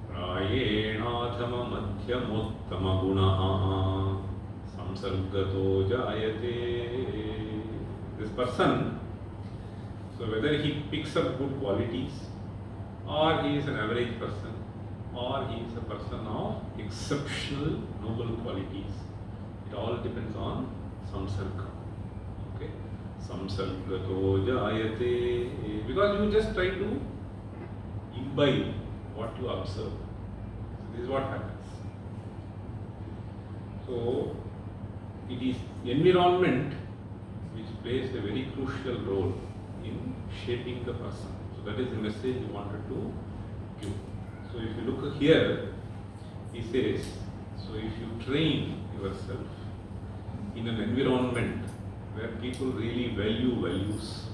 Prayenadhama madhyamottama gunaha samsargato jayate. This person, so whether he picks up good qualities, or he is an average person, or he is a person of exceptional noble qualities, it all depends on samsarga. Okay? Samsargato jayate. Because you just try to imbibe what you observe. So this is what happens. So it is environment which plays a very crucial role in shaping the person. So that is the message he wanted to give. So if you look here, he says, so if you train yourself in an environment where people really value values,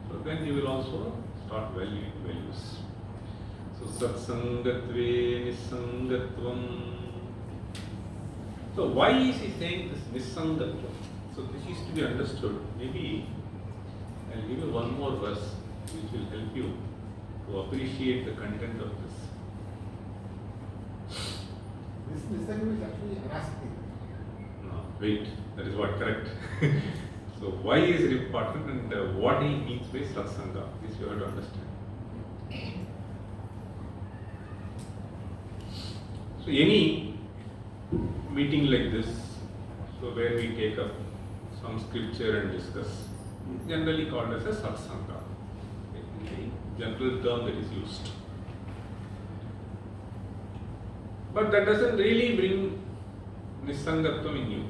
so then you will also start valuing values. So satsangatve nisangatvam. So why is he saying this nisangatvam? So this is to be understood. Maybe I'll give you one more verse which will help you to appreciate the content of this. This mistakes is actually anastic. No, wait, that is what correct. So why is it important and what he means by satsanga? This you have to understand. So any meeting like this, so where we take up some scripture and discuss, generally called as a satsanga. The general term that is used. But that doesn't really bring nisangatvam in you.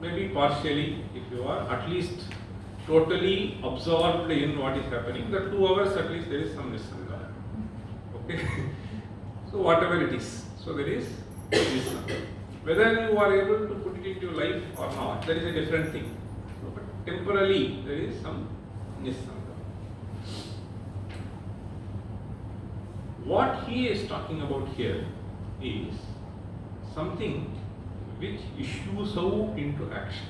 Maybe partially, if you are at least totally absorbed in what is happening, the 2 hours at least there is some nisanga. Okay? So whatever it is, so there is nisanga. Whether you are able to put it into your life or not, that is a different thing. But temporarily there is some nisanga. What he is talking about here is something which issues out into action.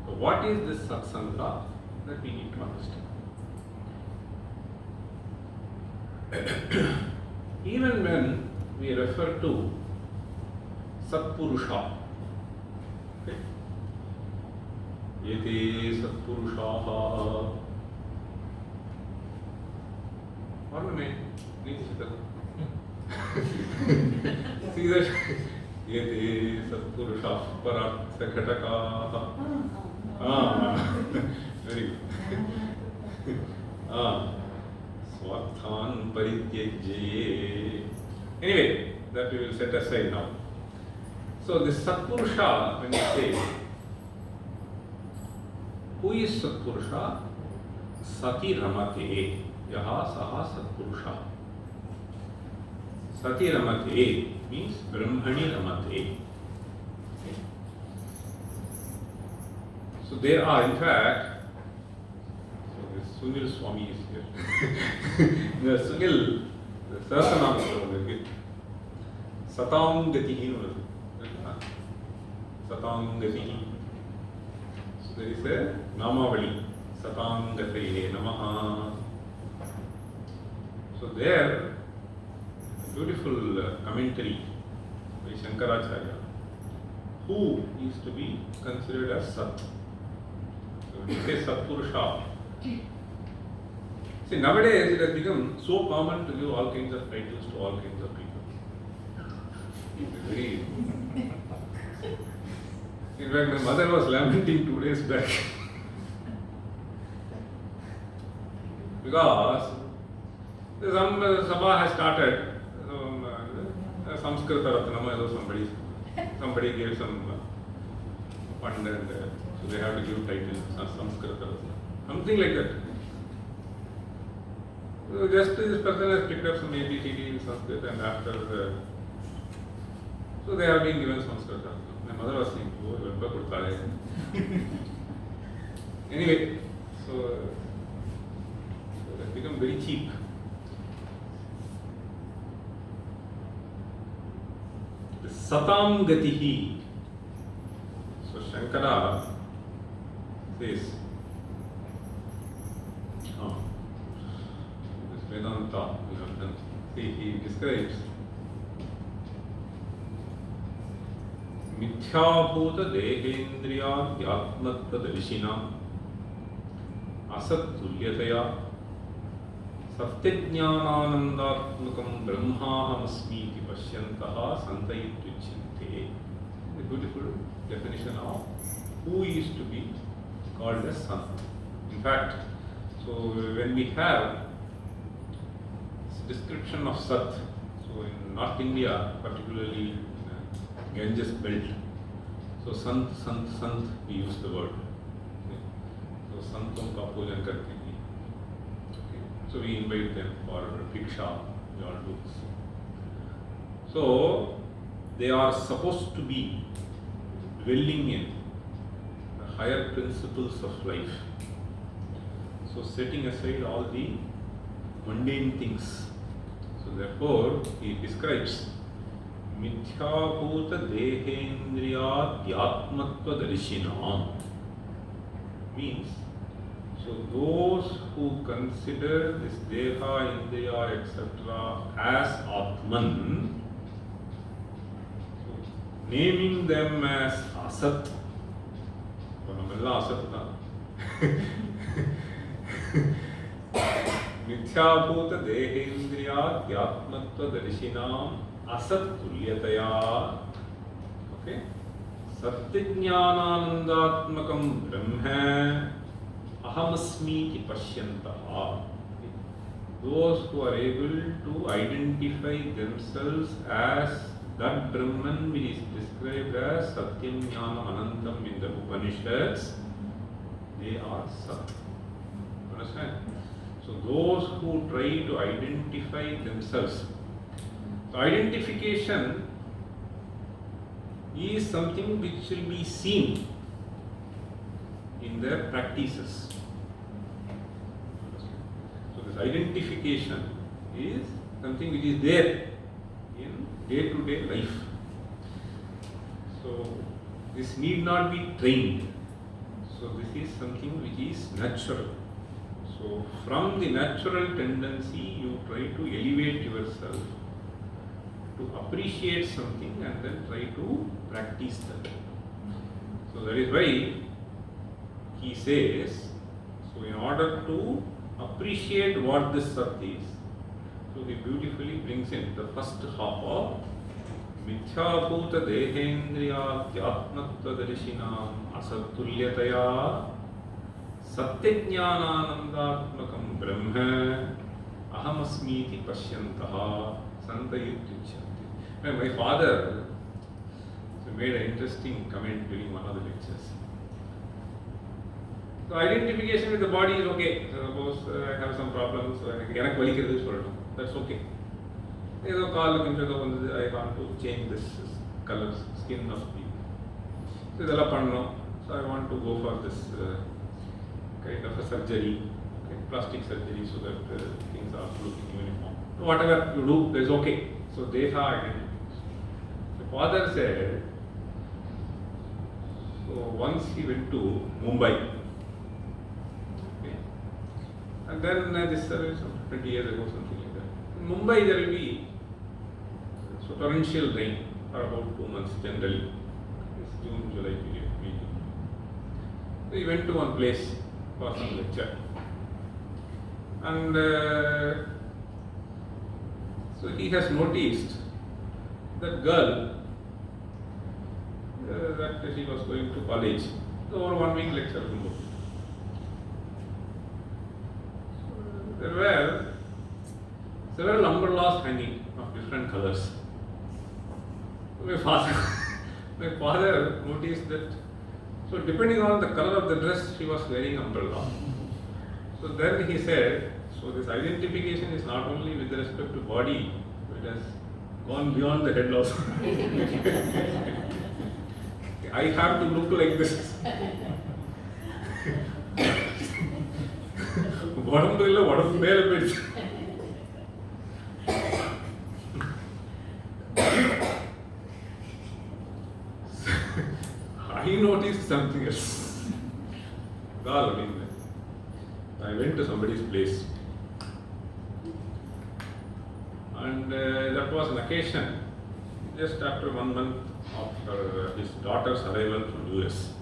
So what is this satsanga that we need to understand? Even when we refer to Satpurusha, okay? Yete Satpurushaha. Ornament, see that? Yete Satpurusha Paratha Ghataka. Very good. Swarthan Parityajye. Anyway, that we will set aside now. So this Satpurusha, when you say, who is Satpurusha? Sati Ramate, Yaha Saha Satpurusha. Sati Ramate means Brahmani Ramate. So there are, in fact, so this Sunil Swami is here. The Sunil, the Sahasranam is Satam Gatihi. Satam Gatihi. So there is a Namavali. Satam Gataye Namaha. So there, beautiful commentary by Sankaracharya, who is to be considered as Sat. So when you say Satpurusha, see nowadays it has become so common to give all kinds of titles to all kinds of people. It's very. In fact, my mother was lamenting 2 days back because some Sabha has started. Samskrita Ratnam, somebody gave some fund and so they have to give titles, Samskrita Ratnam, something like that. So just this person has picked up some ABCD in Sanskrit and after so they have been given Samskrita. My mother was saying, oh, Vedanta Kurtale. Anyway, so it has become very cheap. satam gatihi. So Sankara says, this Vedanta, he describes मिथ्याभूत देहेन्द्रियाध्यात्मत्वदर्शिना असत्तुल्यतया सत्यज्ञानानन्दात्मकं ब्रह्माहमस्मीति पश्यन्तः सन्त इत्युच्यन्ते. A beautiful definition of who is to be called as son. In fact, so when we have this description of Sat, so in North India, particularly Ganges belt. So sant, we use the word. Okay. So santon ka pujan karke bhi. Okay. So we invite them for Diksha, we all do this. So they are supposed to be dwelling in the higher principles of life. So setting aside all the mundane things. So therefore he describes मिथ्याभूत देहेन्द्रियाध्यात्मत्वदर्शिनाम means, so those who consider this deha, indriya, etc. as Atman, so naming them as Asat, so namella Asat na मिथ्याभूत देहेन्द्रियाध्यात्मत्वदर्शिनाम असत्तुल्यतया, okay, सत्यज्ञानानन्दात्मकं ब्रह्म अहमस्मीति पश्यन्तः. Those who are able to identify themselves as that Brahman which is described as Satyam Jnanam Anantam in the Upanishads, they are Sat. Understand? So those who try to identify themselves, so identification is something which will be seen in their practices. So this identification is something which is there in day-to-day life. So this need not be trained. So this is something which is natural. So from the natural tendency you try to elevate yourself to appreciate something and then try to practice that. So that is why he says, so in order to appreciate what this Sat is, so he beautifully brings in the first half of Mithyabhuta Dehendriya Dhyatmatvadarishina Asattulyataya Satyajnanandatmakam Brahma Ahamasmiti Pashyantaha Santayutyuchanti. My father made an interesting comment during one of the lectures. So identification with the body is okay. So suppose I have some problems, so I that's okay. I want to change this color, skin of people. So I want to go for this kind of a surgery, okay, plastic surgery, so that things are looking uniform. So whatever you do is okay. So deha identification. The father said, so once he went to Mumbai, okay, and then this service 20 years ago, something like that. In Mumbai there will be so torrential rain for about 2 months generally. It's June, July period, May, June. So he went to one place for some lecture, and so he has noticed that girl that she was going to college. So over 1 week lecture. There were several umbrellas hanging of different colors. My father noticed that, so depending on the color of the dress, she was wearing umbrella. So then he said, so this identification is not only with respect to body, it has gone beyond the head also. I have to look like this. something else. God, I mean, I went to somebody's place, and that was an occasion just after 1 month after his daughter's arrival from US.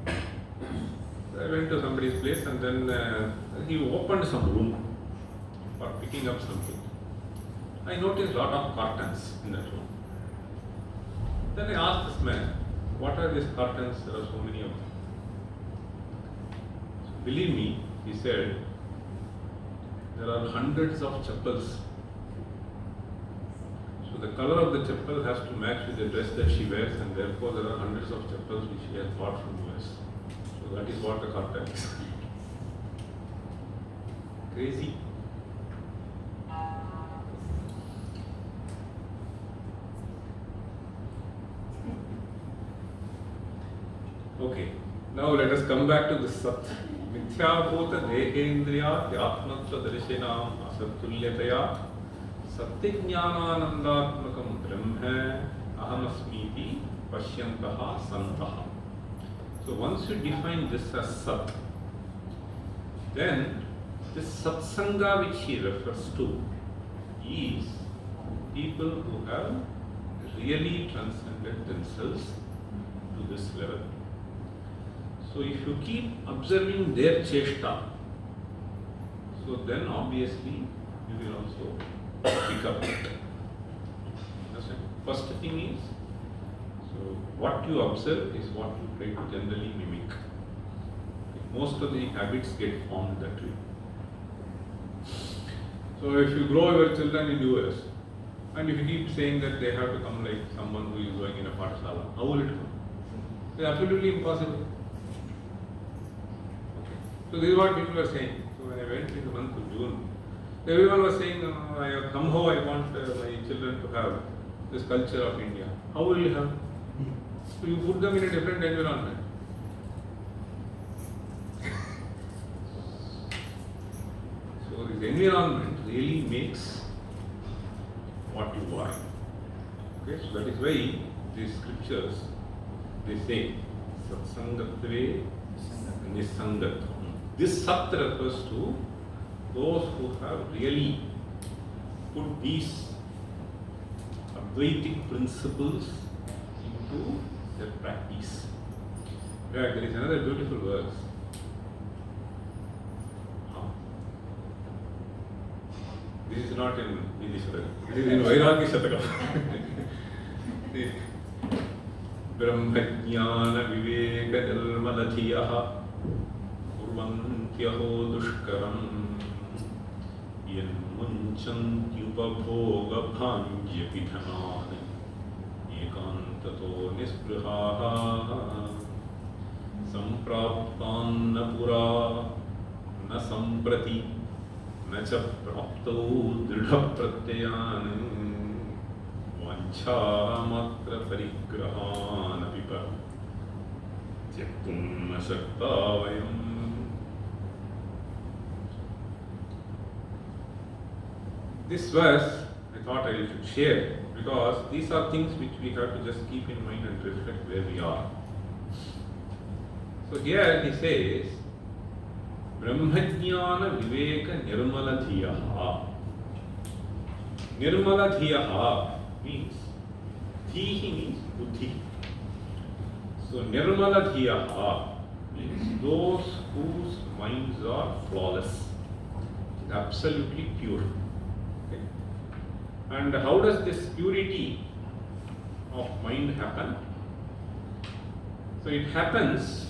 I went to somebody's place, and then he opened some room for picking up something. I noticed a lot of curtains in that room. Then I asked this man, what are these curtains? There are so many of them. So believe me, he said, there are hundreds of chappals. So the color of the chappal has to match with the dress that she wears, and therefore there are hundreds of chappals which she has bought from US. So that is what the curtain is. Crazy. Okay, now let us come back to the Sat. Mithyabhuta dehendriya yatmatva darshinam asatulyataya satyajnanandatmakam brahma ahamasmiti pashyantaha santaha. So once you define this as Sat, then this Satsanga which he refers to is people who have really transcended themselves to this level. So if you keep observing their cheshta, so then obviously you will also pick up it. Understand? First thing is, so what you observe is what you try to generally mimic. Most of the habits get formed that way. So if you grow your children in US, and if you keep saying that they have to come like someone who is going in a pathshala, how will it come? It's absolutely impossible. So this is what people were saying. So when I went in the month of June, everyone was saying, somehow I want my children to have this culture of India. How will you have? So you put them in a different environment. So this environment really makes what you are. Okay, so that is why these scriptures, they say, Satsangatve Nisangatva. This Sat refers to those who have really put these Advaitic principles into their practice. There is another beautiful verse. This is not in Vedanta, this is in Vairagya Shatakam. Brahmajnana viveka nirmaladhiyaha kurvantyaho dushkaram yanmunchanthyupabhoga bhanjyapidhanan ekantato nisprihaha sampraptanna pura na samprati na cha prapto dridha pratyayan vanchhamatra parigrahan apipa tyaktum ashaktavayam. This verse I thought I should share because these are things which we have to just keep in mind and reflect where we are. So here he says, Brahmajnana Viveka Nirmala Dhiyaha. Nirmala Dhiyaha means, Dhihi means Buddhi. So Nirmala Dhiyaha means those whose minds are flawless, absolutely pure. Okay. And how does this purity of mind happen? So it happens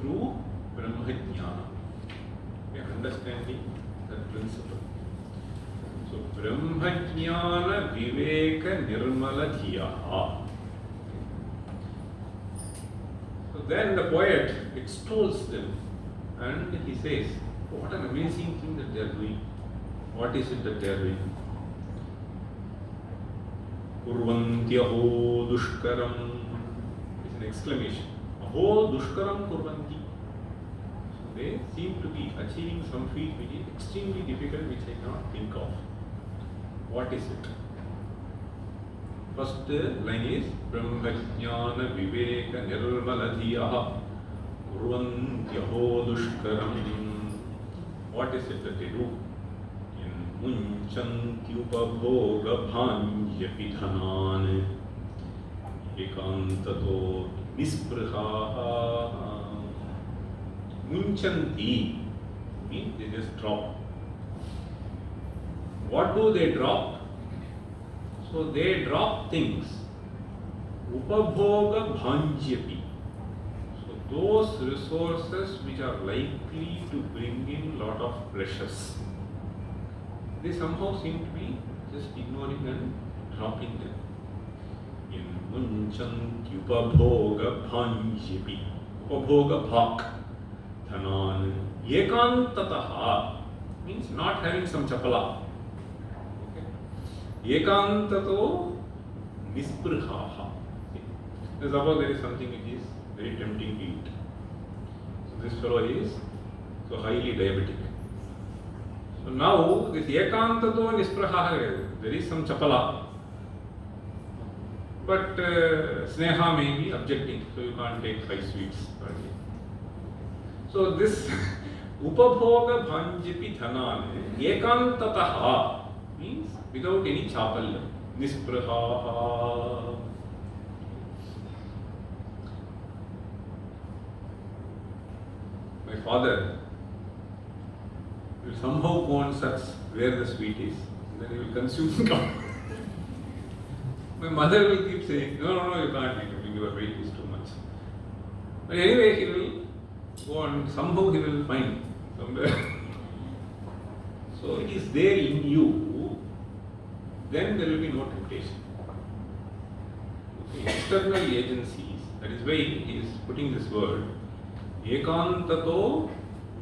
through Brahmajnana, understanding that principle. So Brahmajnana Viveka Nirmala Dhiyaha. So then the poet extols them and he says, what an amazing thing that they are doing. What is it that they are doing? Kurvantyaho dushkaram. It's an exclamation. Aho dushkaram kurvanti. So they seem to be achieving some feat which is extremely difficult, which I cannot think of. What is it? First line is Brahmajnana Viveka Nirmaladhiyaha Urvantyaho Dushkaram. What is it that they do? In Munchantyupabhoga Bhanjapidhanan Ekantato Nisprihaha. Munchanti means they just drop. What do they drop? So they drop things. Upabhoga bhanjyapi. So those resources which are likely to bring in lot of pleasures, they somehow seem to be just ignoring and dropping them. In munchanti upabhoga bhanjyapi. Upabhoga bhak. Dhanan. Ekantataha means not having some chapala. Ekantato nisprihaha. Suppose there is something which is very tempting to eat. So this fellow is so highly diabetic. So now this ekantato nisprihaha, there is some chapala. But sneha may be objecting, so you can't take 5 sweets per day. So this upabhoga bhanjapi dhanan ekantataha means without any chapalya. Nisprahaha. My father will somehow go and search where the sweet is, and then he will consume it. My mother will keep saying, no, you can't eat it, your weight is too much. But anyway, he will go and somehow he will find somewhere. So it is there in you, then there will be no temptation. Okay. External agencies, that is why he is putting this word, ekantato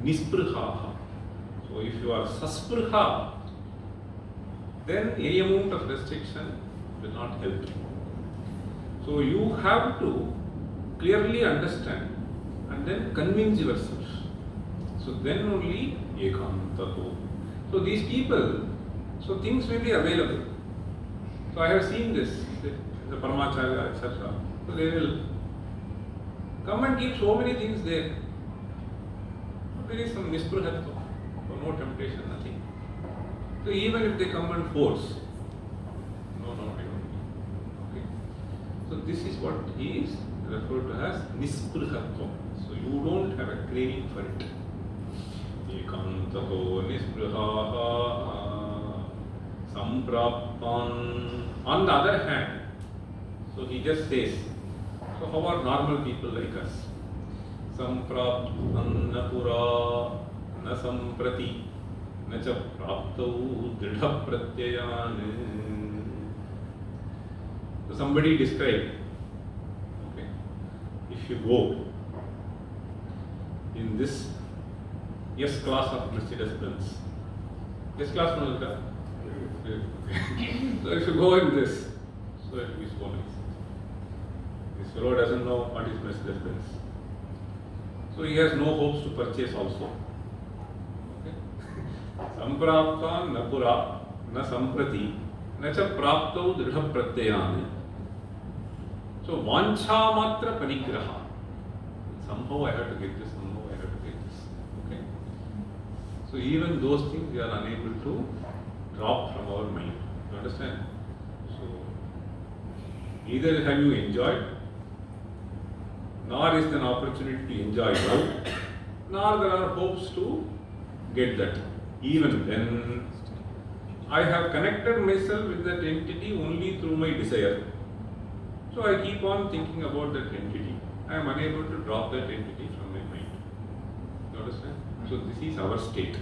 nisprihaha. So if you are saspriha, then any amount of restriction will not help you. So you have to clearly understand and then convince yourself. So then only ekantato. So these people, so things may be available. So I have seen this, the Paramacharya, etc. So they will come and keep so many things there. There is some nisprihatva, so no temptation, nothing. So even if they come and force, no, I don't need. Okay. So this is what is referred to as nisprihatva. So you don't have a craving for it. Ekantato nisprihaha sampraptan. On the other hand, so he just says, so how are normal people like us? Sampraptan na pura na samprati na cha praptau dridha pratyayan. So somebody described, okay, if you go in this S class of Mercedes-Benz, S class no is that? So if you go in this, so it will be so nice. This fellow doesn't know what is Mercedes-Benz. So he has no hopes to purchase also. Okay. Samprapta na pura na samprati na cha praptau dridha pratyayani. So vancha matra parigraha. Somehow I have to get this, somehow I have to get this. Okay. So even those things we are unable to drop from our mind. You understand? So either have you enjoyed, nor is there an opportunity to enjoy now, nor there are hopes to get that. Even then, I have connected myself with that entity only through my desire. So I keep on thinking about that entity. I am unable to drop that entity from my mind. You understand? So this is our state.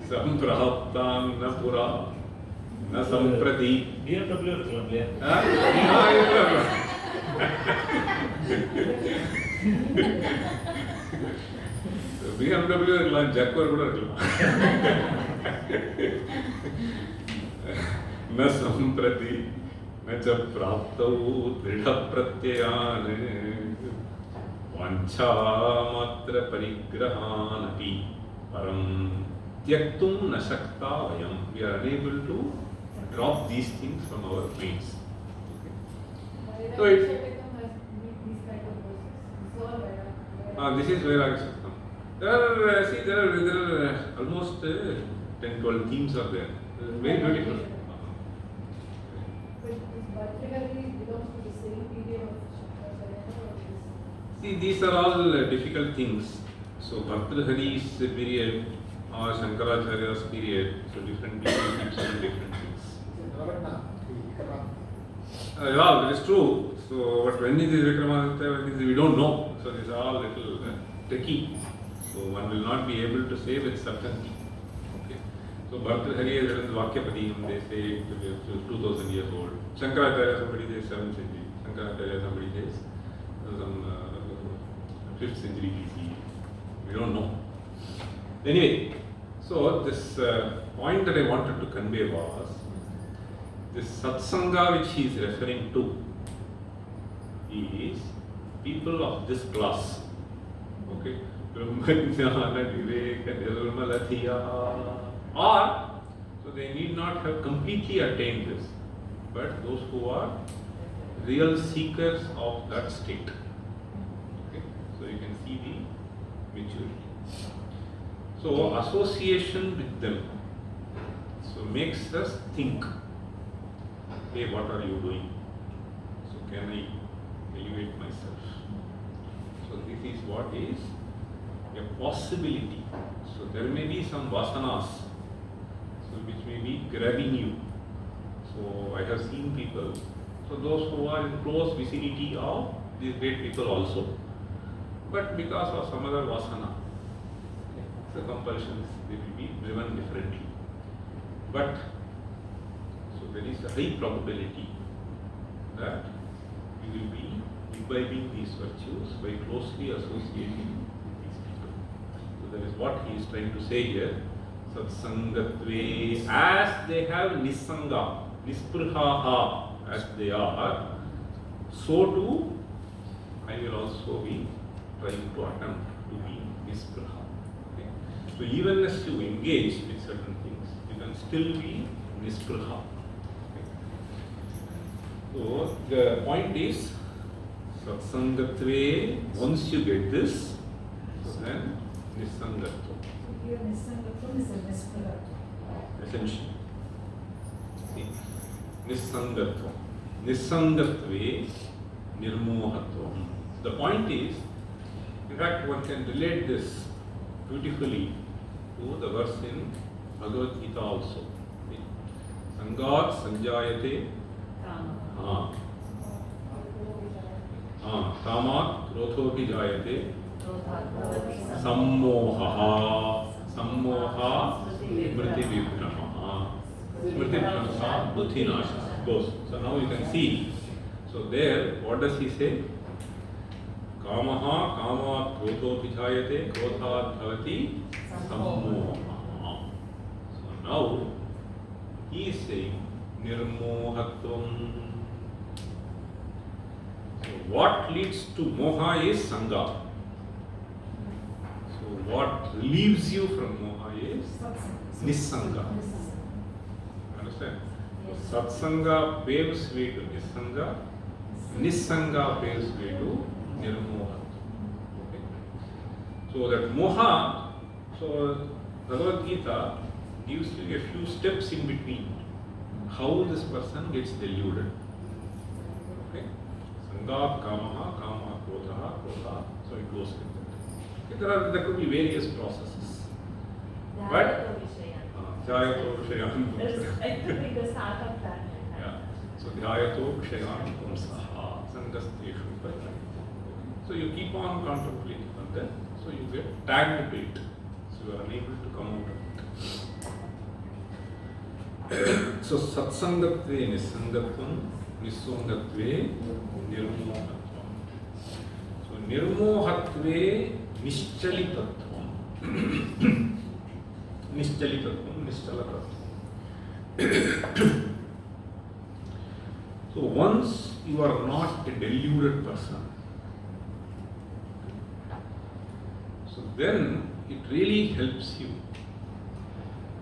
Samprahaptam na pura na samprati. BMW irukkalam. BMW irukkalam, Jaguar kuda irukkalam. Na samprati na cha praptau dridha pratyayan vancha matra parigrahanapi param tyaktum na shakta vayam. We are unable to drop these things from our minds. Okay. So These it, kind of process. It's all Vedanta. this is where I should come. There are almost 10, 12 themes are there. Very beautiful. But this Bhaja belongs to the same period of Sankaracharya or this? See, these are all difficult things. So Bhartrhari's period or Sankaracharya's period, so different people keep saying different things. Yeah, that is true. So, but when is Vikramaditya, when is we don't know. So these are all little tricky. So one will not be able to say with certainty. Okay. So Bhartrhari is written Vakyapati, they say it is 2000 years old. Sankaracharya, somebody says 7th century. Sankaracharya, somebody says some 5th century BC. We don't know. Anyway, so this point that I wanted to convey was this satsanga which he is referring to is people of this class. Okay? Brahmajnana Viveka Nirmalathiya. Or, so they need not have completely attained this, but those who are real seekers of that state. Okay? So you can see the maturity. So association with them so makes us think, hey, what are you doing? So can I elevate myself? So this is what is a possibility. So there may be some vasanas so which may be grabbing you. So I have seen people, so those who are in close vicinity of these great people also, but because of some other vasana, the compulsions, they will be driven differently. But so there is a high probability that we will be imbibing these virtues by closely associating with these people. So that is what he is trying to say here. Satsangatve, as they have nisanga, nisprhaha, as they are, so too I will also be trying to attempt to be nisprha. Okay? So even as you engage with certain things, you can still be nisprha. Okay? So the point is, satsangatve, once you get this, so then nisangatva. So here Nisangatvam is a Nispratva. Essentially. See, nisangatva. Nisangatve nirmohatvam. The point is, in fact, one can relate this beautifully to the verse in Bhagavad Gita also. Sangat sanjayate kamat krodhopi jayate sammoha smriti vibhrama smriti buddhi nashas goes. So now you can see. So there, what does he say? Kamaha kamat krodhopi jayate krodhat bhavati sammoha. So now he is saying nirmohatvam. So what leads to moha is sangha. So what relieves you from moha is nissanga. Understand? So satsanga paves way to nissanga, nissanga paves way to nirmoha. Okay? So that moha, so Bhagavad Gita gives you a few steps in between how this person gets deluded. Okay? Sangat kamaha, kama krodha, krodha, so it goes like that. Okay? There could be various processes. But Dhyayato Vishayan. I took the start of that. Yeah. So Dhyayato Vishayan Pumsaha Sangasteshu Pajani. So you keep on contemplating on that, so you get tagged to it. So you are unable to come out of it. So Satsangatve Nisangatvam, Nisangatve Nirmohatvam. So Nirmohatve Nischalitatvam. Nischalitatvam, Nischalatatvam. So once you are not a deluded person, so then it really helps you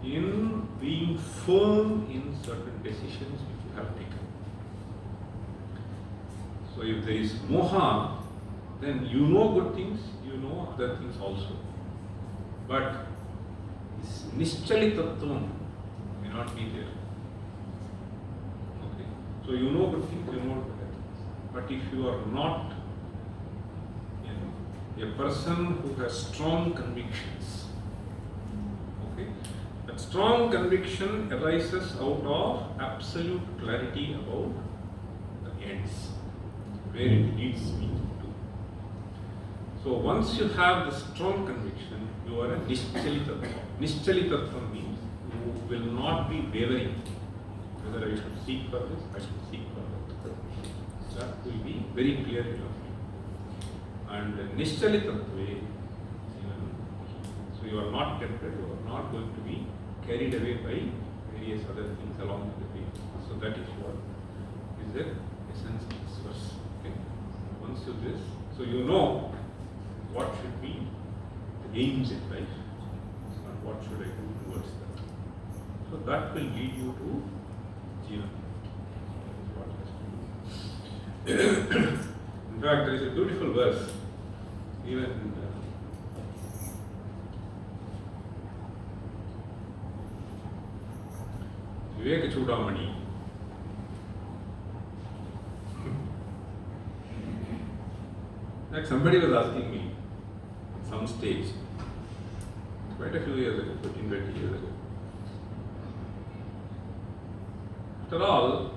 in being firm in certain decisions which you have taken. So if there is moha, then you know good things, you know other things also. But this nischalitattvam may not be there. Okay. So you know good things, you know bad things. But if you are not a person who has strong convictions, okay, that strong conviction arises out of absolute clarity about the ends, where it leads me to. So once you have the strong conviction, you are a nischalitattva. Nischalitattva means you will not be wavering whether I should seek for this, I should seek for that. That will be very clear enough. And nischalitattva, so you are not tempted, you are not going to be carried away by various other things along with the way. So that is what is the essence of this verse. Okay. Once you this, so you know what should be the aims in life and what should I do towards that. So that will lead you to Jivan. In fact, there is a beautiful verse, even in Vivek Chudamani. Like somebody was asking me at some stage, quite a few years ago, 15, 20 years ago. After all,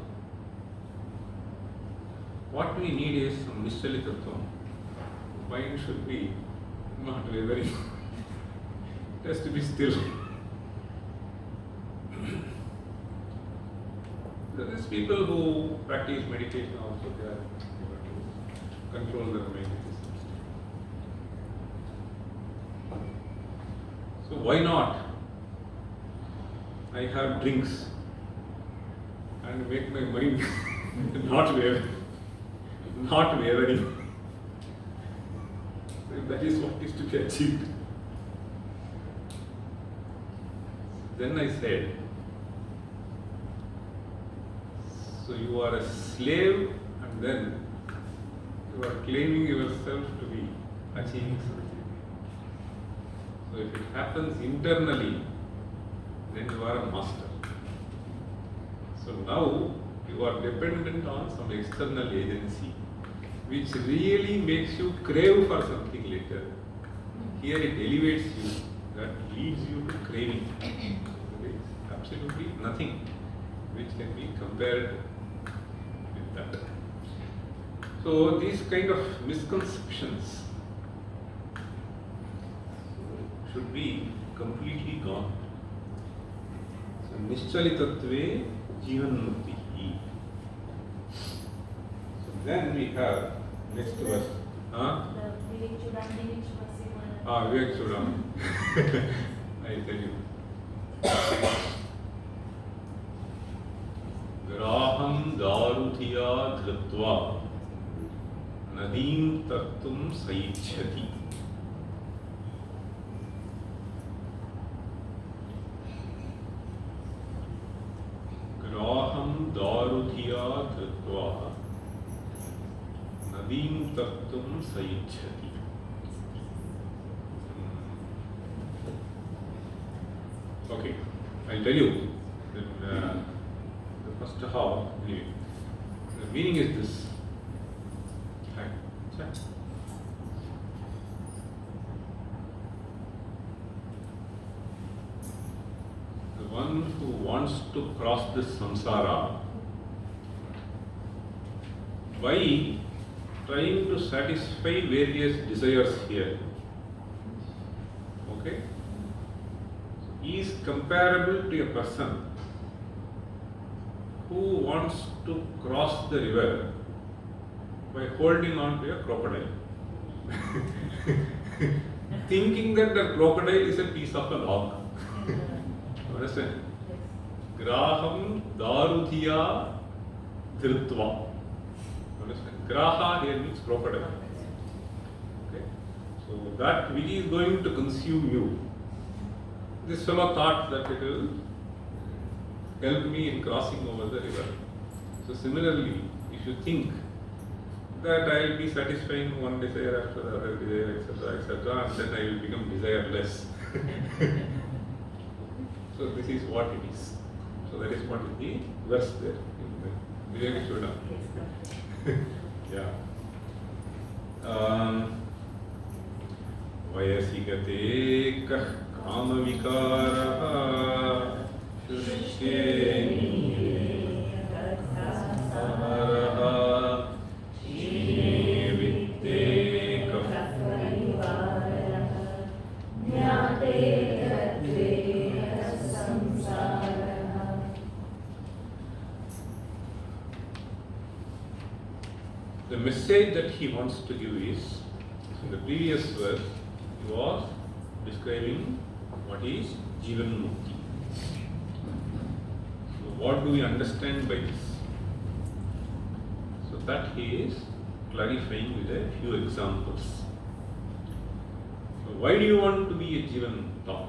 what we need is some nischalitattva. Mind should be not wavering. It has to be still. There is people who practice meditation also, they are able to control their mind. So why not? I have drinks and make my mind not wavering. Not wavering. That is what is to be achieved. Then I said, so you are a slave and then you are claiming yourself to be achieving something. So if it happens internally, then you are a master. So now you are dependent on some external agency which really makes you crave for something later. Here it elevates you, that leads you to craving. There is absolutely nothing which can be compared with that. So these kind of misconceptions should be completely gone. So nischalitattve jivanmukti. So then we have next verse. Vivek Chudam. I tell you. Graham daruthiya dhrutva nadim tartum saichyati. Graham daruthiya dhrutva nadim tartum saichyati. Okay, I'll tell you that the first half, anyway, the meaning is this. The one who wants to cross this samsara by trying to satisfy various desires here, okay, he is comparable to a person who wants to cross the river by holding on to a crocodile. Thinking that the crocodile is a piece of a log. You understand? Graham daruthiya dhrutva. Understand? Graha here means crocodile. Okay? So that which is going to consume you, This fellow thought that it will help me in crossing over the river. So similarly, if you think that I will be satisfying one desire after the other desire, etc., and then I will become desireless. So this is what it is. So that is what is the verse there in the Vedanta. Yeah. Vayasigate kama vikara shushye the message that he wants to give is, in the previous verse, he was describing what is Jivan Mukti. So what do we understand by this? So that he is clarifying with a few examples. So why do you want to be a Jivan Mukta?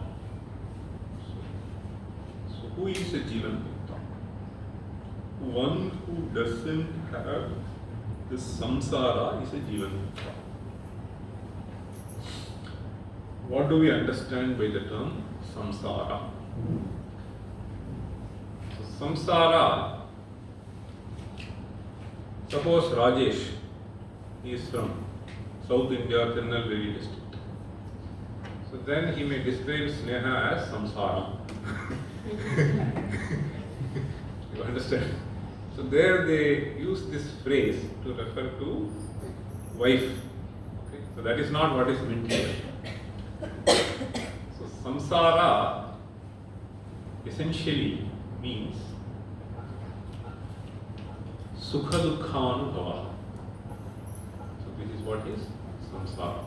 So who is a Jivan Mukta? One who doesn't have the samsara is a Jivan Mukta. What do we understand by the term samsara? So samsara, suppose Rajesh is from South India, Tirunelveli district. So then he may describe Sneha as samsara. You understand? So there they use this phrase to refer to wife. Okay? So that is not what is meant here. So samsara essentially means sukha dukkhanubhava. So this is what is samsara.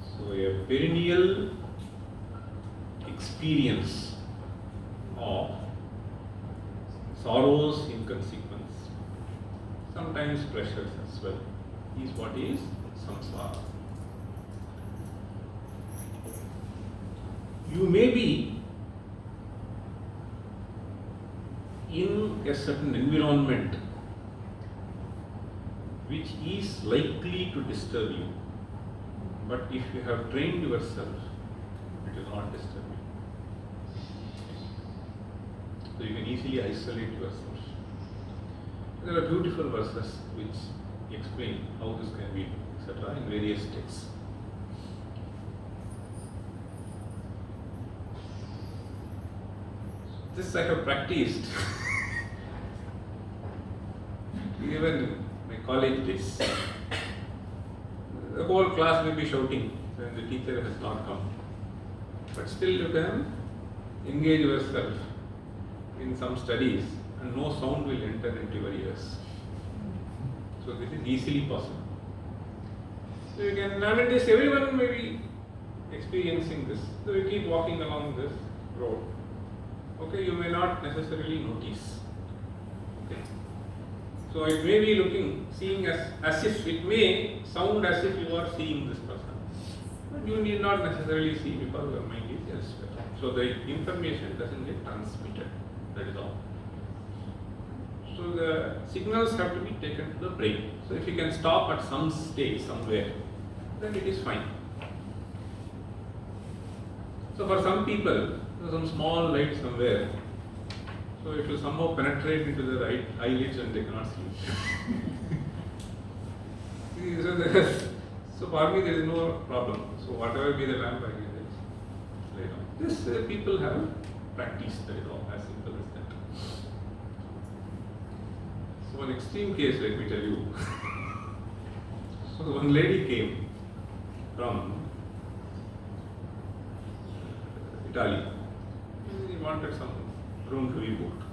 So a perennial experience of sorrows in consequence, sometimes pleasures as well, is what is samsara. You may be in a certain environment which is likely to disturb you, but if you have trained yourself, it will not disturb you. So you can easily isolate yourself. There are beautiful verses which explain how this can be, etc., in various texts. This I have practiced even in my college days. The whole class may be shouting when the teacher has not come, but still you can engage yourself in some studies and no sound will enter into your ears. So this is easily possible. So you can, nowadays everyone may be experiencing this. So you keep walking along this road. Okay, you may not necessarily notice. Okay. So it may be seeing as if, it may sound as if you are seeing this person. But you need not necessarily see because your mind is elsewhere. So the information doesn't get transmitted. That is all. So the signals have to be taken to the brain. So if you can stop at some stage somewhere, then it is fine. So for some people, there is some small light somewhere. So it will somehow penetrate into the right eyelids and they cannot sleep. So for me there is no problem. So whatever be the lamp I can just lay down. This people have practiced, that is all, as simple as that. So one extreme case, let me tell you. So one lady came from Italy. He wanted some room to be booked.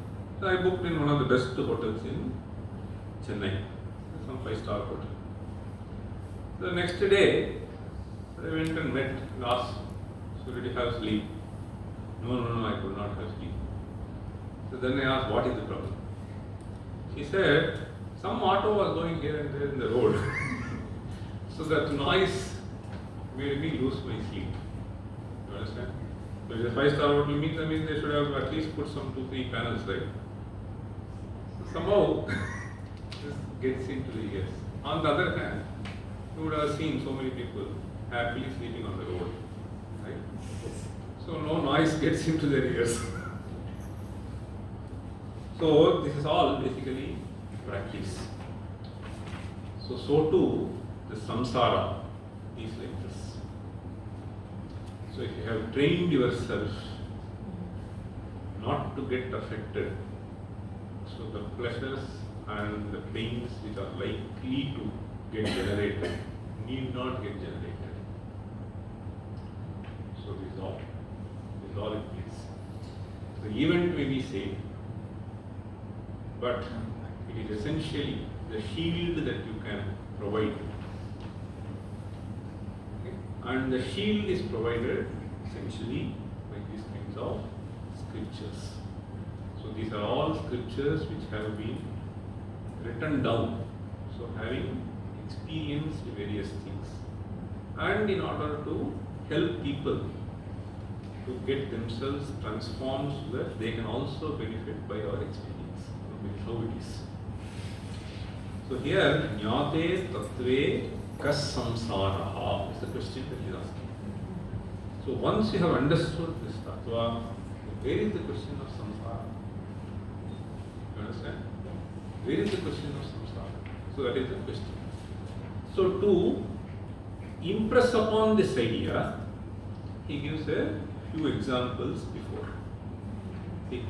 So I booked in one of the best hotels in Chennai, some 5-star hotel. The next day, I went and met and asked, so did you have sleep? No, I could not have sleep. So then I asked, what is the problem? She said, some auto was going here and there in the road. So that noise made me lose my sleep. You understand? So if it's a 5-star hotel means, I mean, they should have at least put some 2-3 panels, right? So somehow this gets into the ears. On the other hand, you would have seen so many people happily sleeping on the road, right? So no noise gets into their ears. So this is all basically practice. So too the samsara is like this. So if you have trained yourself not to get affected, so the pleasures and the pains which are likely to get generated need not get generated. So this is all it means. The event may be same, but it is essentially the shield that you can provide. Okay? And the shield is provided essentially by these kinds of scriptures. So these are all scriptures which have been written down. So having experienced various things, and in order to help people to get themselves transformed so that they can also benefit by our experience. How it is. So here, jnate tattve kas samsaraha is the question that he is asking. So once you have understood this tattva, where is the question of samsara? You understand? Where is the question of samsara? So that is the question. So to impress upon this idea, he gives a few examples before. See,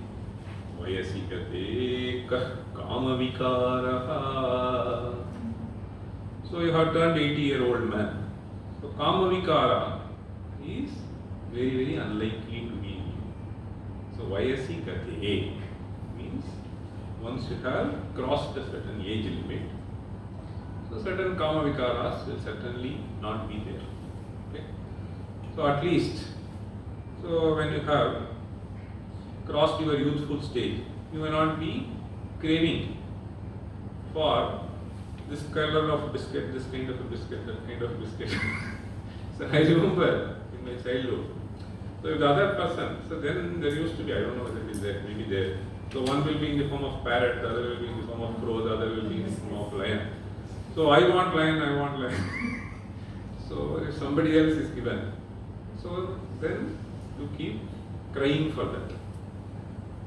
vayasikate kah kamavikaraha. So you have turned 80-year-old man. So kamavikara is very, very unlikely to be in you. So vayasikate means once you have crossed a certain age limit, so certain kamavikaras will certainly not be there. Okay? So at least, so when you have crossed your youthful stage, you may not be craving for this color of biscuit, this kind of a biscuit, that kind of biscuit. So I remember in my childhood. So if the other person, so then there used to be, I don't know whether it is there, maybe there. So one will be in the form of parrot, the other will be in the form of crow, the other will be in the form of lion. So I want lion. So if somebody else is given, so then you keep crying for that.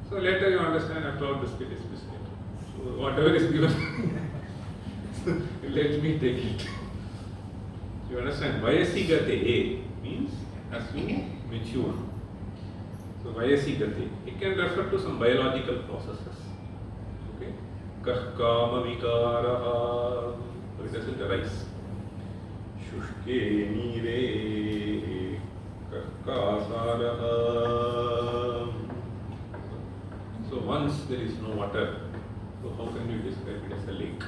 So later you understand after all biscuit is biscuit. So whatever is given, let me take it. You understand? Vayasigate means as you mature. So vayasigate, it can refer to some biological processes. Okay? Kahkama vikaraha, so it doesn't arise. Shushke nire kahkasaraha. So once there is no water, so how can you describe it as a lake?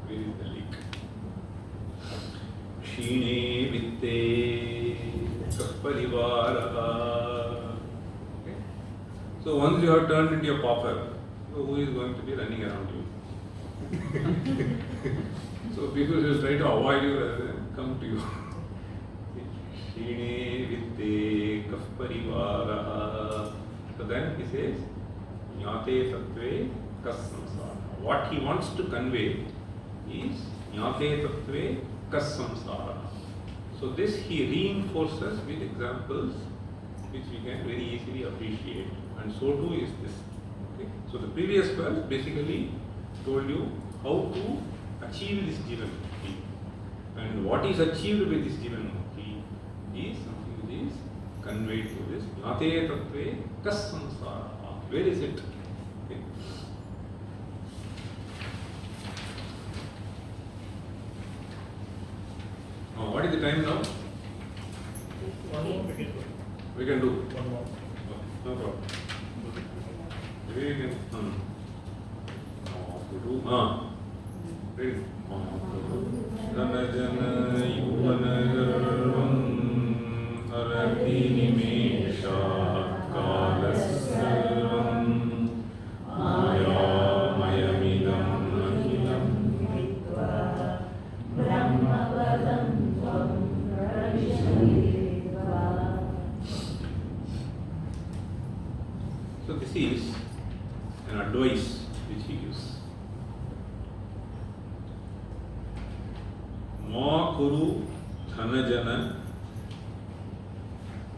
Where is the lake? Shine vitte kapparivaraha. Okay? So once you have turned into a pauper, so who is going to be running around you? So people will try to avoid you rather than come to you. Shine vitte kapparivaraha. So then he says, jnate tattve kas samsara. What he wants to convey is jnate tattve kas samsara. So this he reinforces with examples which we can very easily appreciate, and so too is this. Okay? So the previous verse basically told you how to achieve this jivan mukti, and what is achieved with this jivan mukti is something which is conveyed through this jnate tattve kas samsara. Where is it? Okay. What is the time now? One more we can do. We can do. One more. No problem. Maybe we can. Read. Dhanajana yuvanagaram harati nimesha kalasarvam maya mayamidam akhidam Vitva Brahmavadam Tvam Pravishayetva So this is an advice which he gives. Ma kuru dhanajana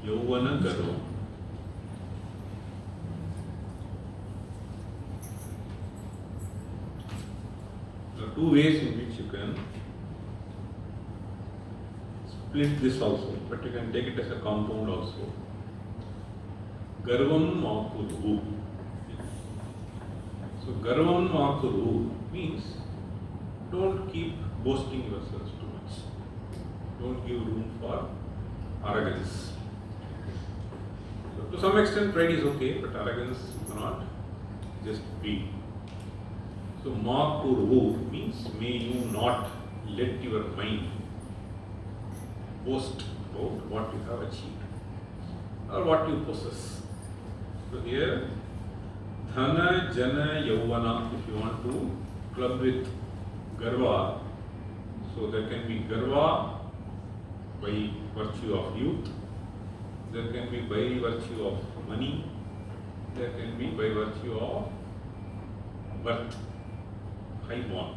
yauvana garva. There are two ways in which you can split this also, but you can take it as a compound also. Garvam makuru. So garvam makuru means don't keep boasting yourselves too much. Don't give room for arrogance. So to some extent pride is okay, but arrogance you cannot just be. So makuru means may you not let your mind boast about what you have achieved or what you possess. So here, dhana, jana, yauvana, if you want to club with garva, so there can be garva by virtue of youth, there can be by virtue of money, there can be by virtue of birth, high born.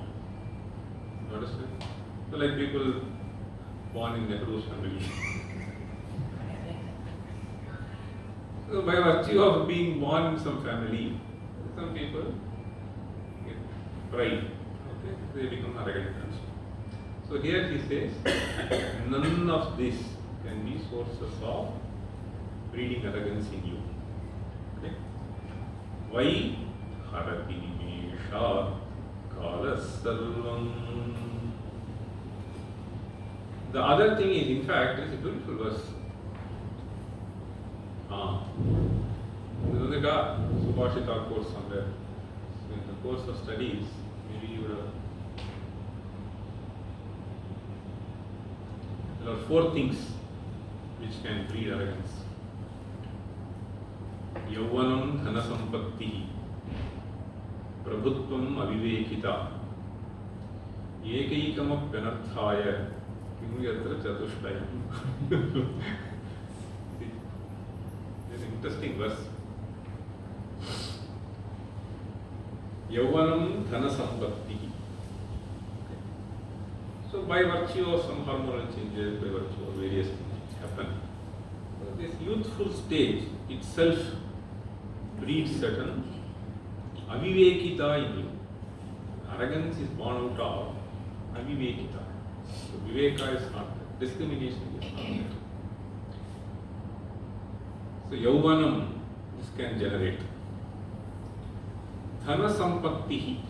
You understand? So like people born in Nehru's family. So by virtue of being born in some family, some people get pride. Okay, they become arrogant also. So here he says, none of this can be sources of breeding arrogance in you. Okay? Why? Harati nimesha kalasarvam. The other thing is, in fact, it's a beautiful verse. There is a Subhashita course somewhere. So in the course of studies, maybe you would have. There are 4 things which can breed arrogance. Yauvanam dhana sampatti, prabhutvam avivekita, ekaikam apyanarthaya, kimu yatra chatushtayam. It's an interesting verse. Yauvanam dhana sampatti. So by virtue of some hormonal changes, by virtue of various things which happen, this youthful stage itself breeds certain avivekita in you. Arrogance is born out of avivekita. So viveka is not there. Discrimination is not there. So yauvanam, this can generate. Dhana sampatti,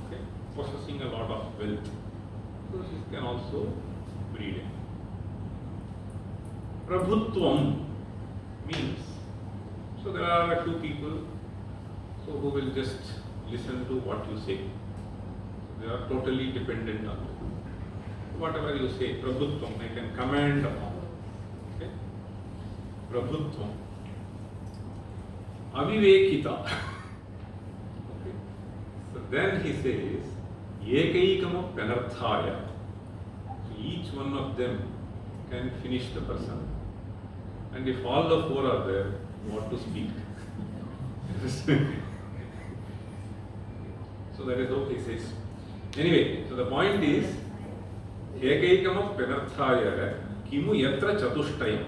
okay, possessing a lot of wealth. So this can also breed it. Prabhutvam means, so there are a few people who will just listen to what you say. They are totally dependent on you. Whatever you say, Prabhutvam, I can command upon. Okay? Prabhutvam. Avivekita. Okay? So then he says, Ekaikam apyanarthaya. So each one of them can finish the person. And if all the 4 are there, what to speak? So that is how he says. Anyway, so the point is, Ekaikam apyanarthaya kimu yatra chatushtayam.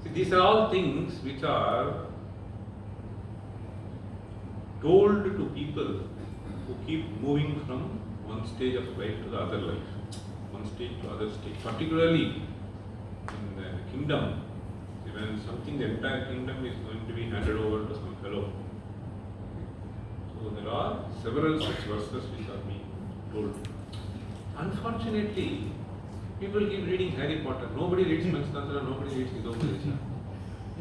See, these are all things which are told to people who keep moving from one stage of life to the other life, one stage to other stage. Particularly in the kingdom, when something, the entire kingdom is going to be handed over to some fellow. So there are several such verses which are being told. Unfortunately, people keep reading Harry Potter. Nobody reads Panchatantra, nobody reads Hidopadacha.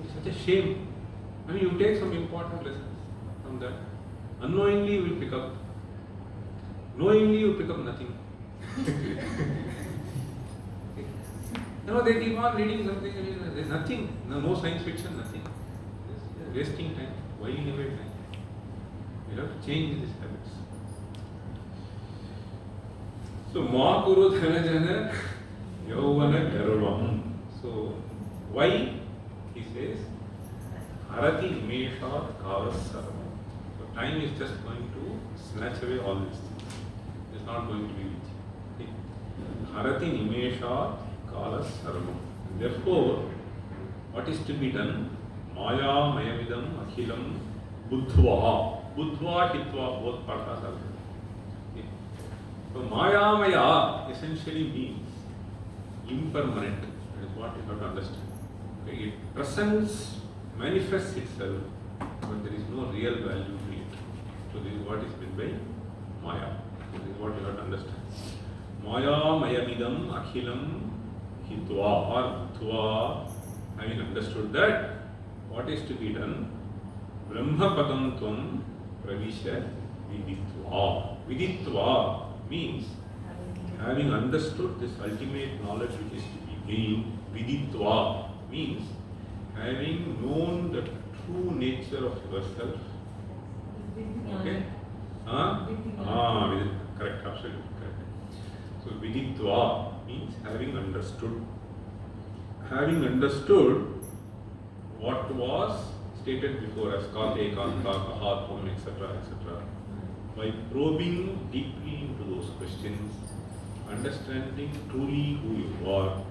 It's such a shame. I mean, you take some important lessons from that. Unknowingly you will pick up. Knowingly you pick up nothing. They keep on reading something. There's nothing. No science fiction, nothing. They're wasting time, whiling away time. You have to change these habits. So, ma kuru dhanajana yauvana garvam. So, why? He says, Harati Nimesha Kalasarva. So time is just going to snatch away all these things. It's not going to be with you. Okay? Harati Nimesha Kalasarva. Therefore, what is to be done? Maya Mayamidam Akhilam Buddhva. Buddhva Hitva, both parts are there. Okay? So Maya Maya essentially means impermanent. That is what you have to understand. Okay? It presents, manifests itself, but there is no real value to it. So this is what is meant by Maya. So this is what you have to understand. Maya Mayamidam Akhilam Hitva or Bhuttva. Having understood that, what is to be done? Brahma Padam Tvam Pravisha Viditva. Viditva means having understood this ultimate knowledge which is to be gained. Viditva means having known the true nature of yourself. Okay? Correct, absolutely correct. So Viditva means having understood. Having understood what was stated before as Kate, Kanta, Kaha, Tvam, etc., etc. By probing deeply into those questions, understanding truly who you are,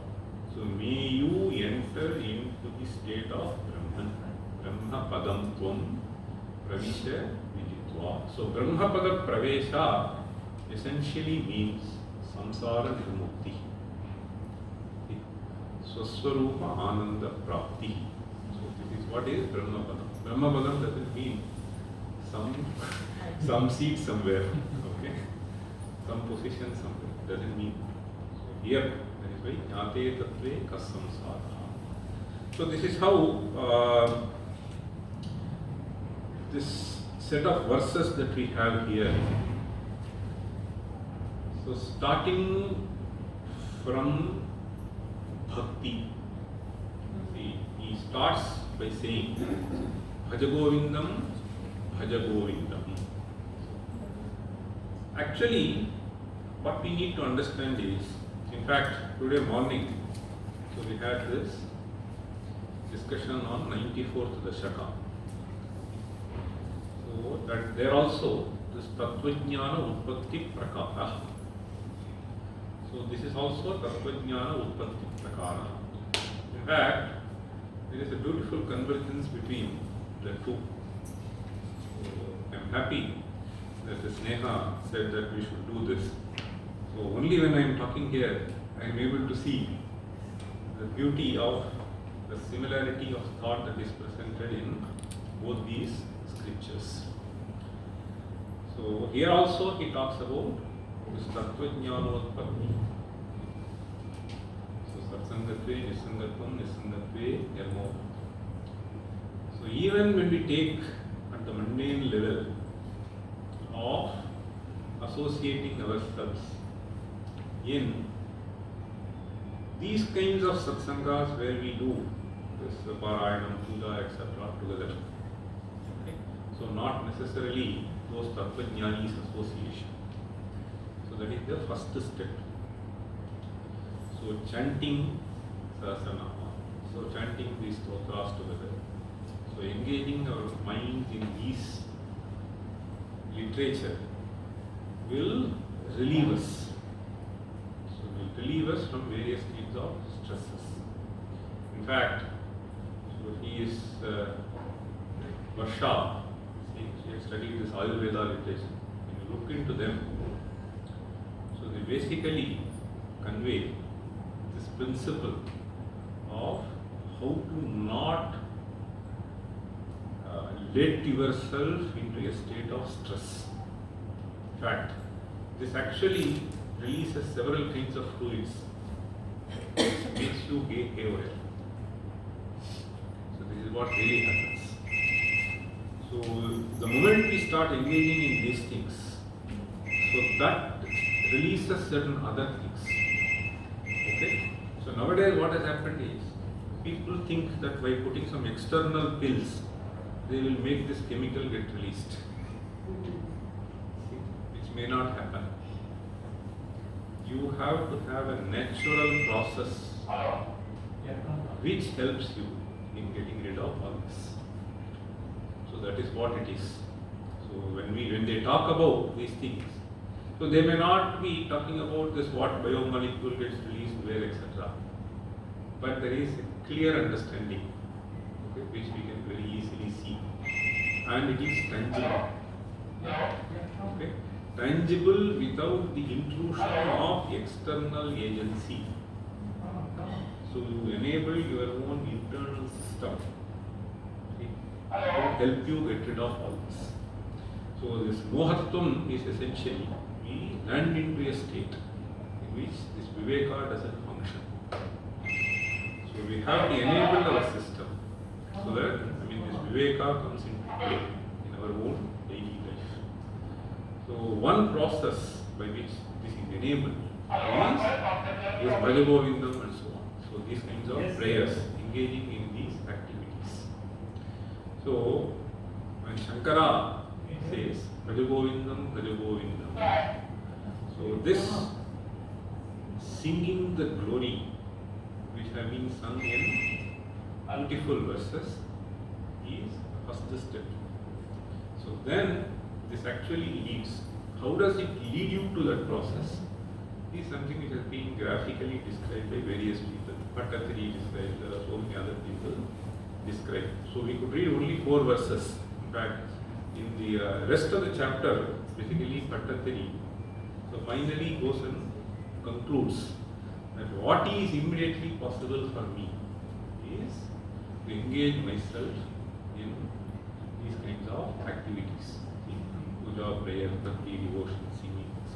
so may you enter into the state of Brahman. Brahma Padam Tvam Pravisha Viditva. So Brahma Pada Pravesha essentially means Samsara Nirmukti. Swaswarupa Ananda Prapti. So this is what is Brahma Padam. Brahma Padam doesn't mean some seat somewhere, okay? Some position somewhere. Doesn't mean. So here, that is why Jnate Tattve Kasamsara. So this is how this set of verses that we have here. So starting from Bhakti. See, he starts by saying Bhaja Govindam, Bhaja Govindam. Actually, what we need to understand is, in fact, today morning, so we had this discussion on 94th Dashaka. So that there also this Tattvajnana Utpatti Prakara. So this is also Tattvajnana Utpatti Prakara. In fact, there is a beautiful convergence between the two. So I am happy that the Sneha said that we should do this. So only when I am talking here, I am able to see the beauty of the similarity of thought that is presented in both these scriptures. So here also he talks about this Tattvajnanotpatti. So Satsangatve, Nisangatvam, Nisangatve, Nirmo. So even when we take at the mundane level of associating ourselves in these kinds of satsangas where we do this Parayanam, Puja, etc. together. Okay? So not necessarily those Tattvajnanis association. So that is the first step. So chanting Sahasranama, so chanting these stotras together. So engaging our minds in these literature will relieve us. So will relieve us from various kinds of stresses. In fact, so he is Varsha. She has studied this Ayurveda literature. When you look into them, so they basically convey this principle of how to not let yourself into a state of stress. In fact, this actually releases several kinds of fluids which makes you haywire. So this is what really happens. So the moment we start engaging in these things, so that releases certain other things. Okay? So nowadays what has happened is, people think that by putting some external pills, they will make this chemical get released, which may not happen. You have to have a natural process which helps you in getting rid of all this. So that is what it is. So when they talk about these things, so they may not be talking about this what biomolecule gets released where, etc. But there is a clear understanding, okay, which we can very easily see, and it is tangible. Okay, tangible without the intrusion of external agency. So you enable your own internal system, okay, to help you get rid of all this. So this mohatvam is essentially we land into a state in which this viveka doesn't function. So we have to enable our system so that this viveka comes into play in our own daily life. So one process by which this is enabled is Bhaja Govindam and so on. So these kinds of prayers, engaging in these activities. So when Sankara says Bhaja Govindam, Bhaja Govindam, so this singing the glory which have been sung in beautiful verses is the first step. So then this actually leads. How does it lead you to that process? Is something which has been graphically described by various people. Pattatiri described, there are so many other people described. So we could read only 4 verses. In fact, in the rest of the chapter, basically Pattatiri, so finally goes and concludes that what is immediately possible for me is to engage myself in these kinds of activities, puja, prayer, bhakti, devotion, singing, etc.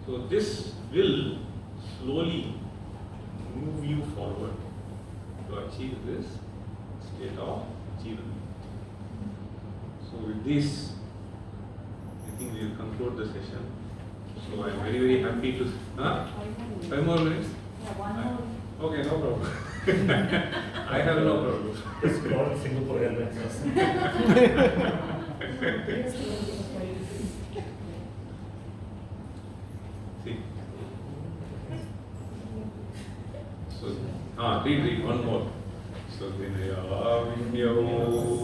So this will slowly move you forward to achieve this state of achievement. So with this, I think we will conclude the session. So I am very, very happy to. 5 more minutes? Yeah, 1 more. Okay, no problem. I have no problem. Just call Singapore Airlines. See. So, read one more. So, Vinayavimyo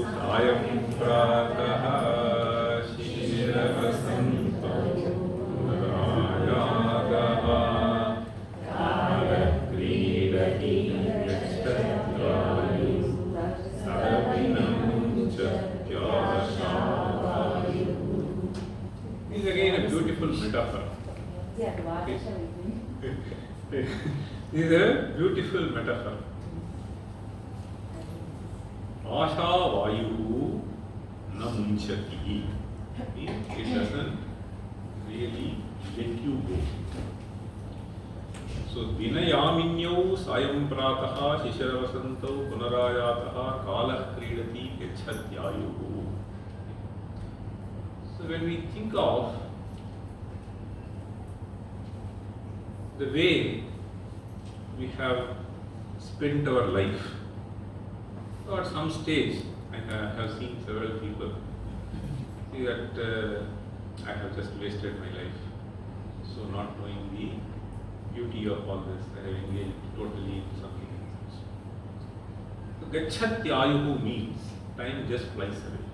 Sayam Prataha Shishiravasanto Rayagaha Karakridati Yashtatrayu Saravinam Chatyashavayu. This is again a beautiful metaphor. This is a beautiful metaphor. Asha Vayu na munchati. It doesn't really let you go. So, Vinayaminyau Sayam Prataha Shishiravasanto Punarayataha Kalah Kridati Gacchatyayuhu. So, when we think of the way we have spent our life, or at some stage, I have seen several people see that I have just wasted my life. So, not knowing the beauty of all this, I have engaged totally in something else. So, Gacchatyayuhu means time just flies away.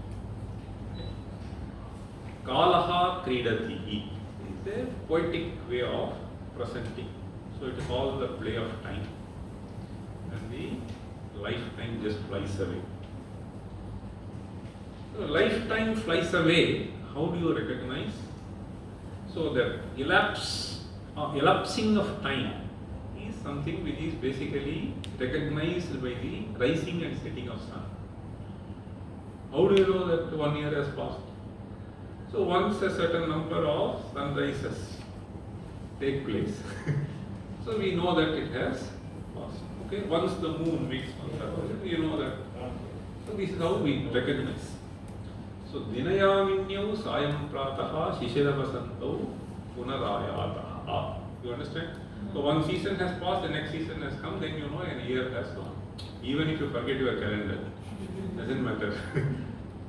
Kalaha Kridati is a poetic way of presenting. So, it is all the play of time, and the lifetime just flies away. So, lifetime flies away. How do you recognize? So, the elapsing of time is something which is basically recognized by the rising and setting of sun. How do you know that 1 year has passed? So, once a certain number of sunrises take place, so we know that it has passed. Okay, once the moon makes one circle, you know that. So, this is how we recognize. So, Dinayaminyau Sayam Prataha Shishiravasanto Punarayataha. You understand? So, one season has passed, the next season has come, then you know a year has gone. Even if you forget your calendar, doesn't matter.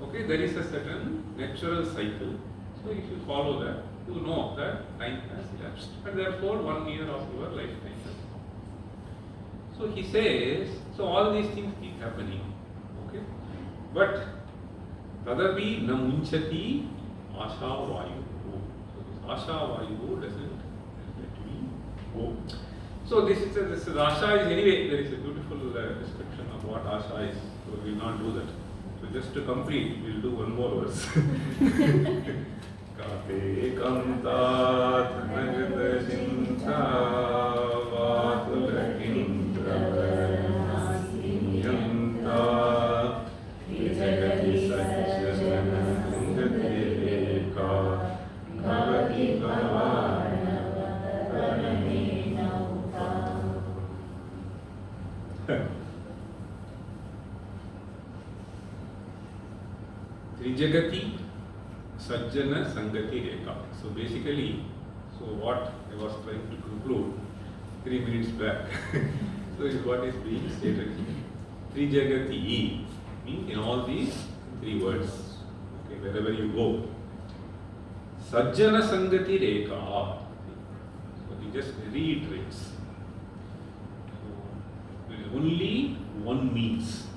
Okay, there is a certain natural cycle. So, if you follow that, you know that time has elapsed. And therefore, 1 year of your lifetime has come. So, he says, so all these things keep happening. Okay, but Tadapi na munchati asha vayu. So this asha vayu doesn't let me go. So this is asha is anyway, there is a beautiful description of what asha is. So we will not do that. So just to complete, we will do one more verse. Kate kanta dhanagda shinta vatula kindra yanta vijagati sajjana sangatireka bhavati bhavana praname nauka. Trijagati Sajjana Sangati Reka. So basically, so what I was trying to conclude 3 minutes back. So is what is being stated here. Trijagati means in all these 3 words. Okay, wherever you go. Sajjana Sangati Reka. So he just reiterates. So there is only one means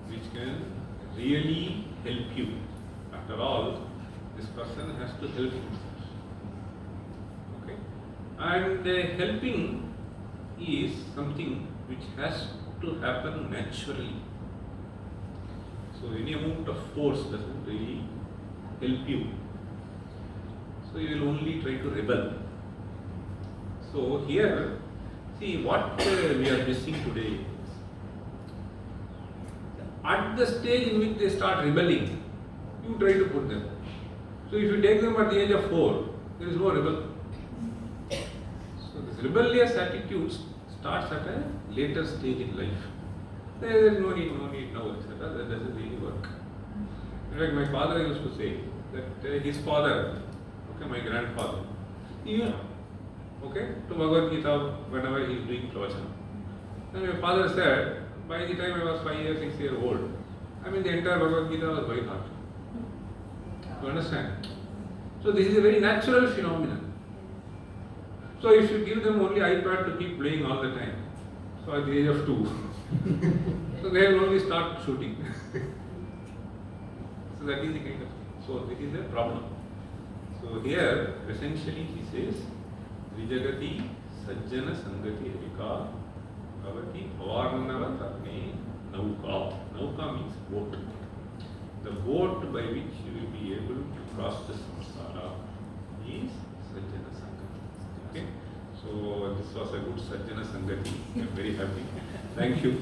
which can really help you. After all, this person has to help himself. Okay? And helping is something which has to happen naturally. So any amount of force doesn't really help you. So you will only try to rebel. So here, see what we are missing today. At the stage in which they start rebelling, you try to put them. So if you take them at the age of 4, there is no rebel. So this rebellious attitude starts at a later stage in life. There is no need now, etc. That doesn't really work. In fact, my father used to say that his father, okay, my grandfather, he used, okay, to Bhagavad Gita whenever he is doing pravachan. And my father said, by the time I was 5 years, 6 years old, I mean the entire Bhagavad Gita was by heart. You understand? So this is a very natural phenomenon. So if you give them only iPad to keep playing all the time, so at the age of 2, so they will only start shooting. So that is the kind of thing. So this is a problem. So here essentially he says, Vijagati Sajjana Sangati Rika Bhavati Bhavarnava Tarne Nauka. Nauka means boat. The boat by which you will be able to cross the samsara is Sajjana Sangati. Okay? So this was a good Sajjana Sangati. I am very happy. Thank you.